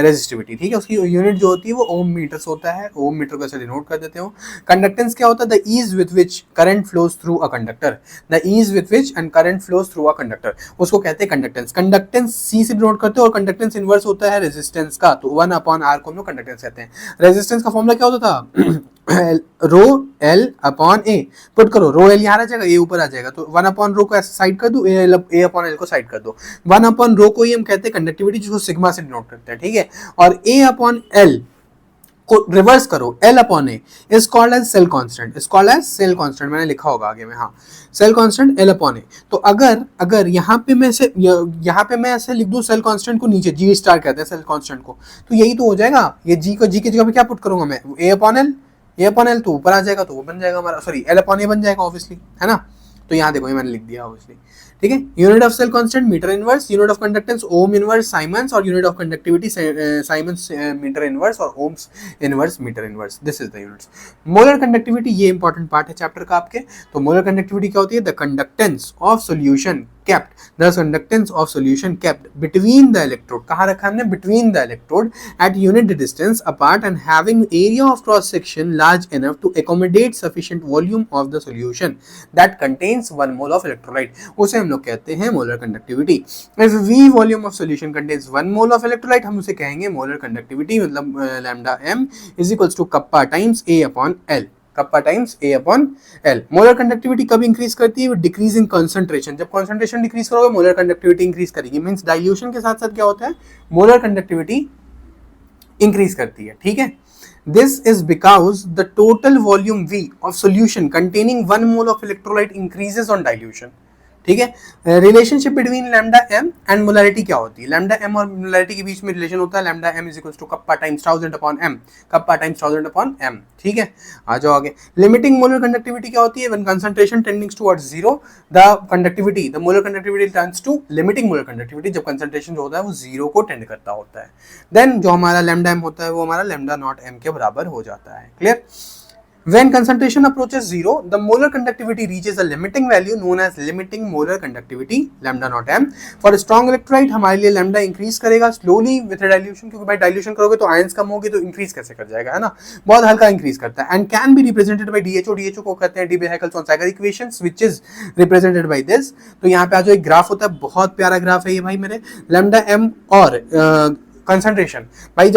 रेजिस्टिविटी, ठीक है। उसकी यूनिट जो होती है वो ओम मीटर्स होता है, ओम मीटर को ऐसे डिनोट कर देते हो। कंडक्टेंस क्या होता है, the ease with which current flows through a conductor, the ease with which and current flows through a conductor, उसको कहते हैं कंडक्टेंस। कंडक्टेंस सी से डिनोट करते हो और कंडक्टेंस इनवर्स होता है रेजिस्टेंस का, तो 1 अपॉन आर को हम लोग कंडक्टेंस कहते हैं। रेजिस्टेंस का फॉर्मूला क्या होता था, रो एल अपॉन ए, पुट करो, रो एल यहाँ आ जाएगा, ए ऊपर आ जाएगा, तो 1 अपॉन रो को ऐसे साइड कर दो, ए अपॉन एल को साइड कर दो। 1 अपॉन रो को ही हम कहते हैं कंडक्टिविटी, जिसको सिग्मा से डिनोट करते हैं, ठीक है। और ए अपॉन एल को रिवर्स करो, L upon A is called as cell constant, is called as cell constant, मैंने लिखा होगा आगे में, हाँ cell constant L upon A. तो अगर यहाँ पे मैं ऐसे लिख दूं सेल कांस्टेंट को नीचे, G स्टार कहते हैं सेल कांस्टेंट को, तो यही तो हो जाएगा, ये G की जगह पे क्या पुट करूंगा मैं, A अपॉन L, तो ऊपर आ जाएगा, तो वो बन जाएगा हमारा, सॉरी L अपॉन ए बन जाएगा ऑब्वियसली, है ना। तो यहाँ देखो ये मैंने लिख दिया ऑब्वियसली, ठीक है। Unit of cell constant metre inverse, unit of conductance ohm inverse siemens, और unit of conductivity siemens metre inverse और ohms inverse metre inverse, this is the units. Molar conductivity, ये इंपॉर्टेंट पार्ट है chapter का आपके। तो molar conductivity क्या होती है, the conductance of solution kept, the conductance of solution kept between the electrode, कहाँ रखा हमने, between the electrode at unit distance apart and having area of cross section large enough to accommodate sufficient volume of the solution that contains 1 mole of electrolyte, उसे हम लोग कहते हैं molar conductivity। if V volume of solution contains 1 mole of electrolyte, हम उसे कहेंगे molar conductivity, मतलब lambda m is equals to kappa times A upon L, kappa times A upon L। Molar conductivity कब इंक्रीज करती है, decrease in concentration, जब concentration decrease करोगे molar conductivity increase करेगी, मींस डाइल्यूशन के साथ साथ क्या होता है, मोलर कंडक्टिविटी इंक्रीज करती है, ठीक है। This is because the total volume V of solution containing 1 mole of electrolyte increases on dilution, ठीक है। Relationship between lambda m and molarity क्या होती है, लैम्डा एम और मोलैरिटी के बीच में रिलेशन होता है, lambda m is equals to kappa times 1000 upon m, kappa times 1000 upon m, ठीक है। आ जाओ आगे, लिमिटिंग मोलर कंडक्टिविटी क्या होती है, when concentration tending towards zero the conductivity, the molar conductivity turns to limiting molar conductivity, जब concentration जो होता है वो जीरो को टेंड करता होता है, देन जो हमारा लैम्डा एम होता है वो हमारा लैम्डा नॉट एम के बराबर हो जाता है, clear. When concentration approaches zero, the molar conductivity reaches a limiting value known as limiting molar conductivity, lambda naught m. For a strong electrolyte हमारे लिए lambda increase करेगा slowly with dilution, क्योंकि भाई dilution करोगे तो ions कम होगी तो increase कैसे कर जाएगा, है ना, बहुत हल्का increase करता है, and can be represented by DHO, DHO को कहते हैं Debye-Heckel-Sonseiger equations which is represented by this। तो यहाँ पे आज जो एक ग्राफ होता है, बहुत प्यारा ग्राफ है ये भाई मेरे, lambda m और concentration, भाई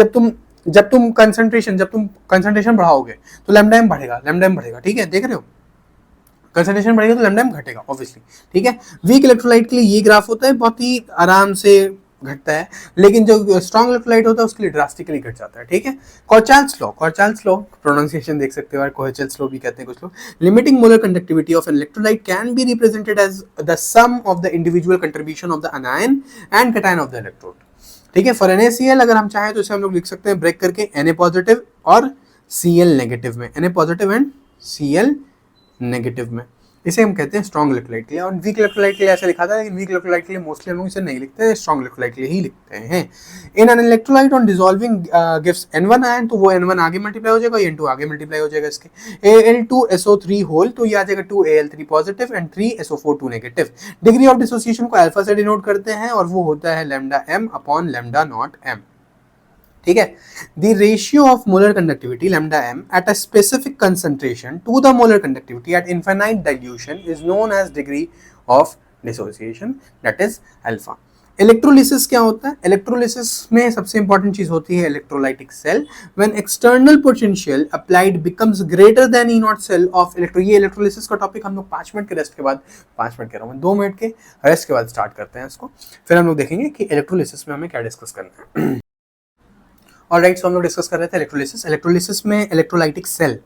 जब तुम कंसंट्रेशन बढ़ाओगे तो लैम्डा एम बढ़ेगा, ठीक है, देख रहे हो, कंसंट्रेशन बढ़ेगा तो लैम्डा एम घटेगा ऑब्वियसली, ठीक है। वीक इलेक्ट्रोलाइट के लिए ये ग्राफ होता है, बहुत ही आराम से घटता है, लेकिन जो स्ट्रॉन्ग इलेक्ट्रोलाइट होता है उसके लिए ड्रास्टिकली घट जाता है, ठीक है। कॉर्चाल्स लॉ प्रोनाउंसिएशन देख सकते हो, कॉर्चाल्स लॉ भी कहते हैं कुछ लोग। Limiting molar conductivity of an electrolyte can be represented as the sum of the individual contribution of the anion and cation of the electrode, ठीक है। फॉर NaCl अगर हम चाहें तो इसे हम लोग लिख सकते हैं ब्रेक करके Na पॉजिटिव और Cl नेगेटिव में, Na positive and Cl negative में, इसे हम कहते हैं स्ट्रॉन्ग इलेक्ट्रोलाइट के लिए। और वीक इलेक्ट्रोलाइट के लिए ऐसे लिखा था, लेकिन वीक इलेक्ट्रोलाइट के लिए मोस्टली हम लोग इसे नहीं लिखते हैं, स्ट्रॉन्ग इलेक्ट्रोलाइट के लिए ही लिखते हैं। In an electrolyte on dissolving gives N1 ion, तो वो N1 आगे मल्टीप्लाई हो जाएगा, N2 आगे मल्टीप्लाई हो जाएगा इसके, Al2SO3 होल, तो ये आ जाएगा 2Al3 positive and 3SO4 2 negative. Degree of dissociation को अल्फा से डिनोट करते हैं और वो होता है lambda m upon lambda nought m, ठीक है। The ratio of molar conductivity lambda m at a specific concentration to the molar conductivity at infinite dilution is known as degree of dissociation, that is alpha. Electrolysis क्या होता है, electrolysis में सबसे important चीज होती है electrolytic cell. When external potential applied becomes greater than E not cell of ये electrolysis का टॉपिक हम लोग 5 मिनट के रेस्ट के बाद, 5 मिनट कह रहा हूँ 2 मिनट के रेस्ट के बाद स्टार्ट करते हैं इसको, फिर हम लोग देखेंगे कि इलेक्ट्रोलिसिस में हमें क्या डिस्कस करना है। ऑलराइट, सो हम लोग डिस्कस कर रहे थे इलेक्ट्रोलिसिस में electrolytic cell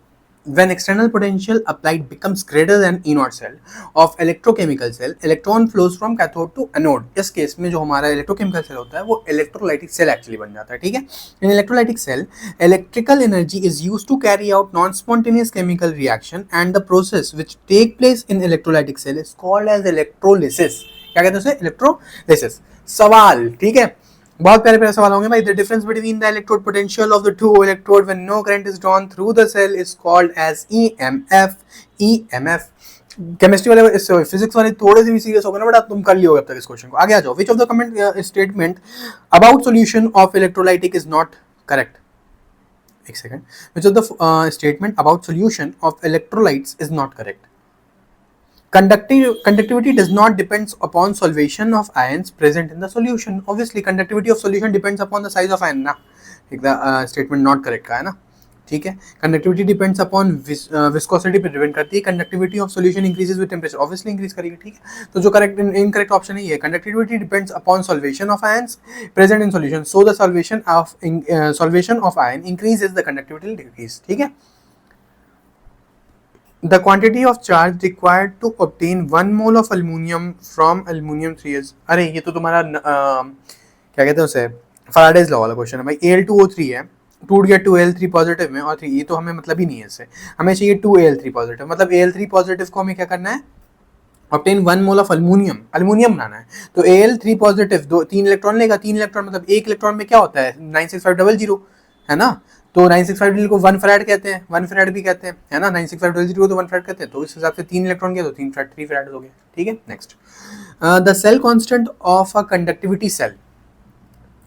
when external potential applied becomes greater than E naught cell of electrochemical cell, electron flows from cathode to anode। इस केस में जो हमारा electrochemical cell होता है वो electrolytic cell actually बन जाता है, ठीक है। In electrolytic cell, electrical energy is used to carry out non-spontaneous chemical reaction and the process which take place in electrolytic cell is called as electrolysis। क्या कहते हैं उसे, electrolysis। सवाल, ठीक है, बहुत प्यारे प्यारे सवाल होंगे भाई। The difference between the electrode potential of the two electrode when no current is drawn through the cell is called as EMF। Chemistry वाले फिजिक्स वाले थोड़े से भी सीरियस हो गए ना, बट तुम कर लियोगे अब तक इस क्वेश्चन को। आगे आ जाओ। Which of the comment statement about solution of electrolytic is not correct, एक second, which of the statement about solution of electrolytes is not correct. Conductivity does not depends upon solvation of ions present in the solution। Obviously conductivity of solution depends upon the size of ion ना, एक statement not correct का है ना। ठीक है। Conductivity depends upon viscosity पे depend करती है। Conductivity of solution increases with temperature, obviously increase करेगी, ठीक है। तो जो करेक्ट इनकरेक्ट ऑप्शन है ये, conductivity depends upon solvation of ions present in solution, so the solvation of ion increases the conductivity decrease, ठीक है। The quantity of charge required to obtain 1 mole of aluminium from aluminium 3s, अरे ये तो तुम्हारा क्या कहते हैं उसे, फैराडेज लॉ वाला क्वेश्चन है भाई। Al2O3 है, टूट गया 2Al3 पॉजिटिव में और 3, ये तो हमें मतलब ही नहीं है इससे, हमें चाहिए 2Al3 पॉजिटिव, मतलब Al3 पॉजिटिव को हमें क्या करना है, ऑब्टेन 1 मोल ऑफ अल्यूमिनियम बनाना है। तो Al3 पॉजिटिव 3 इलेक्ट्रॉन लेगा, 3 इलेक्ट्रॉन मतलब एक इलेक्ट्रॉन में क्या होता है 96500 है ना, तो 96500 को 1 फैराड कहते हैं, 1 फैराड भी कहते हैं, है ना, 96500 को तो 1 फैराड कहते हैं, तो इस हिसाब से 3 इलेक्ट्रॉन गया तो 3 फैराड 3 फैराड हो गया, ठीक है। Next, the cell constant of a conductivity cell,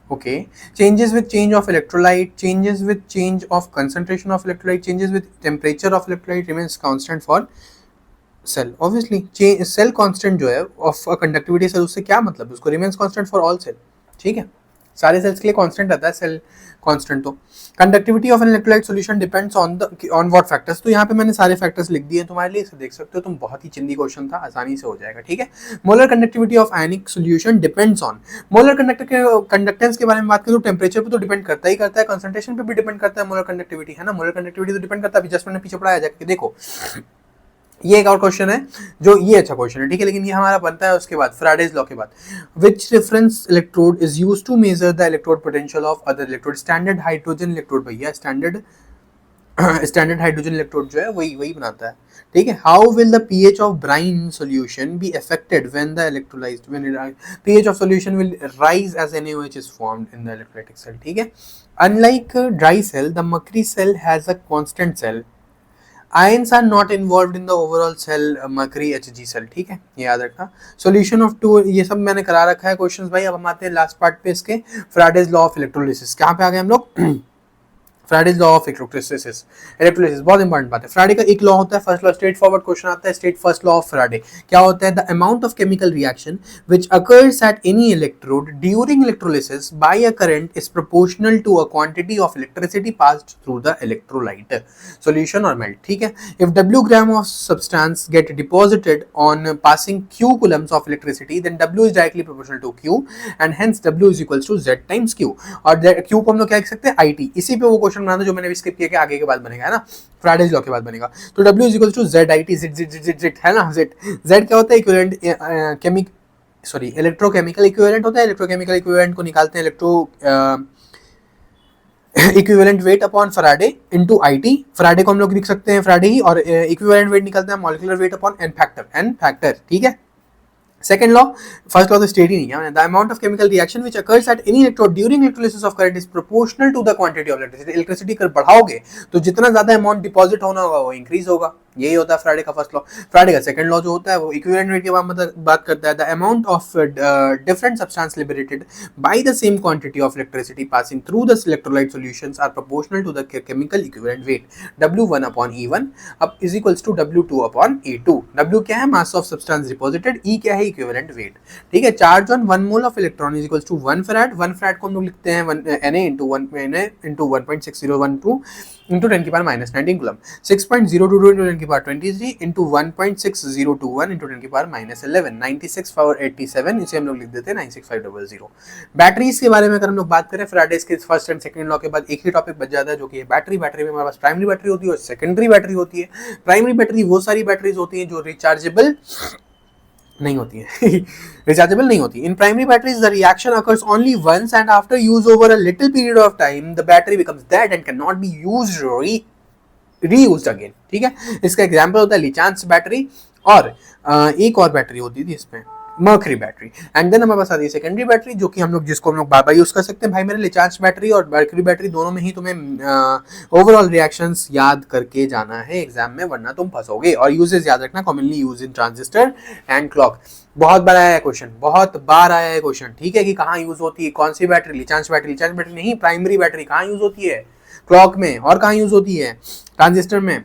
okay, changes with change of electrolyte, changes with change of concentration of electrolyte, changes with temperature of electrolyte, remains constant for cell, obviously cell constant जो है of a conductivity cell, उससे क्या मतलब, उसको remains constant for all cell, ठीक है, सारे sales के लिए कांस्टेंट रहता है सेल कांस्टेंट। तो conductivity of an electrolyte solution depends on what factors, तो यहाँ पे मैंने सारे फैक्टर्स लिख दिए तुम्हारे लिए, इसे देख सकते हो तुम, बहुत ही चिंदी क्वेश्चन था, आसानी से हो जाएगा, ठीक है। Molar conductivity of ionic solution depends on, molar conductance के बारे में बात करें तो टेम्परेचर पे तो डिपेंड करता ही करता है, कंसंट्रेशन पे भी डिपेंड करता है मोलर कंडक्टिविटी, है ना, मोलर कंडक्टिविटी तो डिपेंड करता है, जस्ट मैंने पीछे पढ़ाया जाके देखो। ये एक और क्वेश्चन है जो ये अच्छा क्वेश्चन है, ठीक है, लेकिन ये हमारा बनता है उसके बाद फैराडेज लॉ के बाद। Which reference electrode is used to measure the electrode potential of other electrode, standard hydrogen electrode, भैया स्टैंडर्ड हाइड्रोजन इलेक्ट्रोड जो है वही बनाता है, ठीक है। How will the pH of brine solution be affected when the electrolysed, when pH of solution will rise as NaOH is formed in the electrolytic cell, ठीक है। Unlike dry cell, the mercury cell has a constant cell, ions are not involved in the overall cell mercury Hg cell, ठीक है, ये याद रखना। Solution of to, ये सब मैंने करा रखा है क्वेश्चंस भाई। अब हम आते हैं लास्ट पार्ट पे इसके, फैराडेज लॉ ऑफ इलेक्ट्रोलिसिस, कहाँ पे आ गए हम लोग फैराडेज लॉ ऑफ इलेक्ट्रोलिसिस, बहुत इंपॉर्टेंट बात है। फैराडे का एक लॉ होता है, first law, straight question आता है, straight first law of Faraday क्या होता है, the amount of chemical reaction which occurs at any electrode during electrolysis by a current is proportional to a quantity of electricity passed through the electrolyte solution और melt, ठीक है। If W gram of substance get deposited on passing Q coulombs of electricity, then W is directly proportional to Q and hence W is equals to Z times Q, और Q को हम लोग क्या लिख सकते हैं IT, इसी पे वो क्वेश्चन बनाना जो मैंने स्किप किया कि आगे के बाद बनेगा, है ना, फैराडेज लॉ के बाद बनेगा। तो W is equal to Z IT, Z है ना, Z क्या होता है, इक्विवेलेंट इलेक्ट्रोकेमिकल इक्विवेलेंट होता है, इलेक्ट्रोकेमिकल इक्विवेलेंट को निकालते हैं equivalent weight upon Faraday into IT, Faraday को हम लोग लिख सकते हैं फैराडे ही, और इक्विवेलेंट वेट निकालते हैं molecular weight upon n factor, ठीक है। Second law, first law तो स्टेट ही नहीं है, the amount of chemical reaction which occurs at any electrode during electrolysis of current is proportional to the quantity of electricity, electricity कर बढ़ाओगे तो जितना ज्यादा अमाउंट डिपॉजिट होना होगा वो इंक्रीज होगा, यही होता है फैराडे का फर्स्ट लॉ। फैराडे का सेकंड लॉ जो होता है वो इक्विवेलेंट वेट के बात करता है, the amount of different substance liberated by the same quantity of electricity passing through the electrolyte solutions are proportional to the chemical equivalent weight, W1 upon E1 अब is equals to W2 upon E2। W क्या है, mass of substance deposited, E क्या है, equivalent weight, ठीक है। Charge on 1 mole of electron is equals to 1 faraday, 1 faraday को हम लोग लिखते हैं Na into 1.6012 into 10 की पावर माइनस 19 कूलम, 6.022 into 10 की पावर 23 into 1.6021 into 10 की पावर माइनस 11, 96 पावर 87, इसे हम लोग लिख देते हैं 96500। बैटरीज के बारे में अगर हम लोग बात करें, फैराडेज के फर्स्ट एंड सेकंड लॉ के बाद एक ही टॉपिक बच जाता है जो कि है बैटरी। बैटरी में हमारे पास प्राइमरी बैटरी होती है और सेकेंडरी बैटरी होती है। प्राइमरी बैटरी वो सारी बैटरीज होती हैं जो रिचार्जेबल नहीं होती है रिचार्जेबल नहीं होती। In primary batteries the reaction occurs only once and after use over a little period of time the battery becomes dead and can not be used reused again, ठीक है। इसका एग्जांपल होता है लिचांस बैटरी, और एक और बैटरी होती थी इसमें मर्करी बैटरी। एंड देन हमारे पास आती है सेकेंडरी बैटरी जो कि हम लोग जिसको हम लोग बार बार यूज कर सकते हैं। भाई मेरे लिचांस बैटरी और मर्करी बैटरी दोनों में ही तुम्हें ओवरऑल रिएक्शंस याद करके जाना है एग्जाम में, वरना तुम फंसोगे। और यूजेस याद रखना, commonly use in transistor and clock. बहुत बार आया है क्वेश्चन, बहुत बार आया है क्वेश्चन, ठीक है, कि कहाँ यूज होती है कौन सी बैटरी, लिचांस बैटरी नहीं, प्राइमरी बैटरी कहाँ यूज होती है, क्लॉक में, और कहाँ यूज होती है, ट्रांजिस्टर में,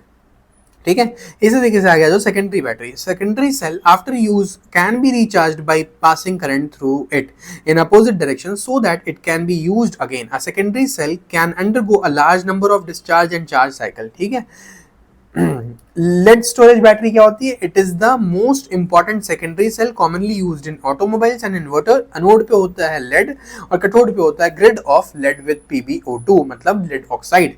ठीक है। इसी तरीके से आ गया जो secondary battery, secondary cell after use can be recharged by passing current through it in opposite direction so that it can be used again. A secondary cell can undergo a large number of discharge and charge cycle, ठीक है। Lead storage battery क्या होती है? It is the most important secondary cell commonly used in automobiles and inverter. Anode पे होता है lead और cathode पे होता है grid of lead with PbO2 मतलब लेड ऑक्साइड,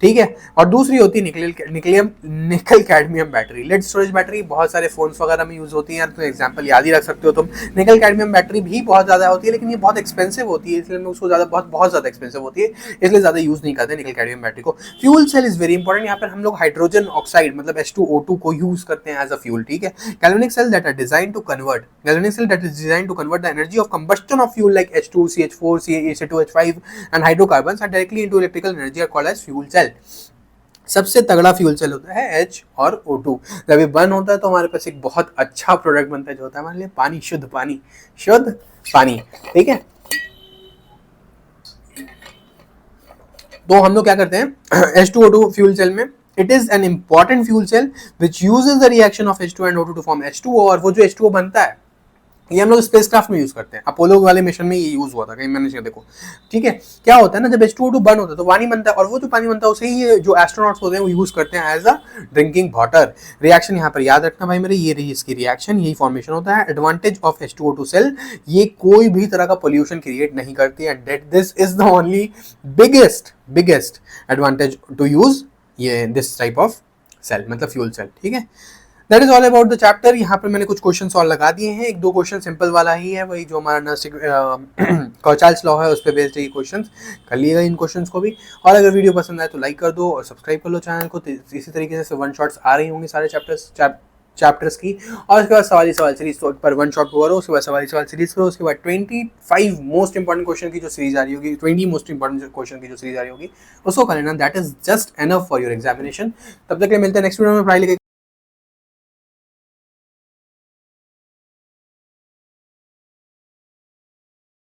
ठीक है। और दूसरी होती है nickel cadmium battery. Lead storage battery बहुत सारे फोन्स वगैरह में यूज होती है, तो एग्जांपल याद ही रख सकते हो तुम। निकल कैडमियम बैटरी भी बहुत ज्यादा होती है, लेकिन ये बहुत एक्सपेंसिव होती है, इसलिए मैं उसको ज्यादा बहुत ज्यादा एक्सपेंसिव होती है, इसलिए ज्यादा यूज नहीं करते निकल कैडमियम बैटरी को। Fuel cell is very important. यहाँ पर हम लोग हाइड्रोजन ऑक्साइड मतलब H2O2 को यूज करते हैं एज अ फ्यूल, ठीक है। Galvanic cell that are design to convert the energy of combustion of fuel like H2, CH4, CH2H5 and hydrocarbons are directly into electrical energy are called as fuel cell. सबसे तगड़ा fuel cell होता है H और O2। जब ये burn होता है तो हमारे पास एक बहुत अच्छा प्रोडक्ट बनता है जो होता है हमारे लिए पानी, शुद्ध पानी, ठीक है। तो हम लोग क्या करते हैं H2O2 फ्यूल सेल में, it is an important fuel cell which uses the reaction of H2 and O2 to form H2O। और वो जो H2O बनता है ये हम लोग स्पेसक्राफ्ट में यूज करते हैं। अपोलो वाले मिशन में ये यूज हुआ था, कहीं मैंने देखो, ठीक है। क्या होता है ना, जब H2O2 बर्न होता है तो पानी बनता है, और वो जो पानी बनता है उसे ही जो एस्ट्रोनॉट्स होते हैं वो यूज करते हैं as a drinking water. Reaction यहाँ पर याद रखना भाई मेरे, ये रही इसकी रिएक्शन, यही फॉर्मेशन होता है। एडवांटेज ऑफ H2O2 सेल, ये कोई भी तरह का पोल्यूशन क्रिएट नहीं करती है। This is the only biggest advantage to use ये दिस टाइप ऑफ सेल मतलब फ्यूल सेल, ठीक है। That is all about the chapter. यहाँ पर मैंने कुछ क्वेश्चन सॉल्व लगा दिए हैं, एक दो क्वेश्चन सिंपल वाला ही है, वही जो हमारा कॉचाल्स लॉ है उस पर बेस्ड है ये क्वेश्चन, कर लिएगा इन क्वेश्चंस को भी। और अगर वीडियो पसंद आए तो लाइक कर दो और सब्सक्राइब कर लो चैनल को। इसी तरीके से वन शॉट्स आ रही होंगी सारे चैप्टर्स की। और उसके बाद सवाल सीरीज, तो पर वन शॉट करो, उसके बाद सवाल सीरीज करो, उसके बाद 25 मोस्ट इंपॉर्टेंट क्वेश्चन की जो सीरीज आ रही होगी, 20 मोस्ट इंपॉर्टेंट क्वेश्चन की जो सीरीज आ रही होगी उसको कर लेना। That is just enough for your examination. तब तक के लिए मिलते हैं नेक्स्ट वीडियो में पढ़ाई लेके।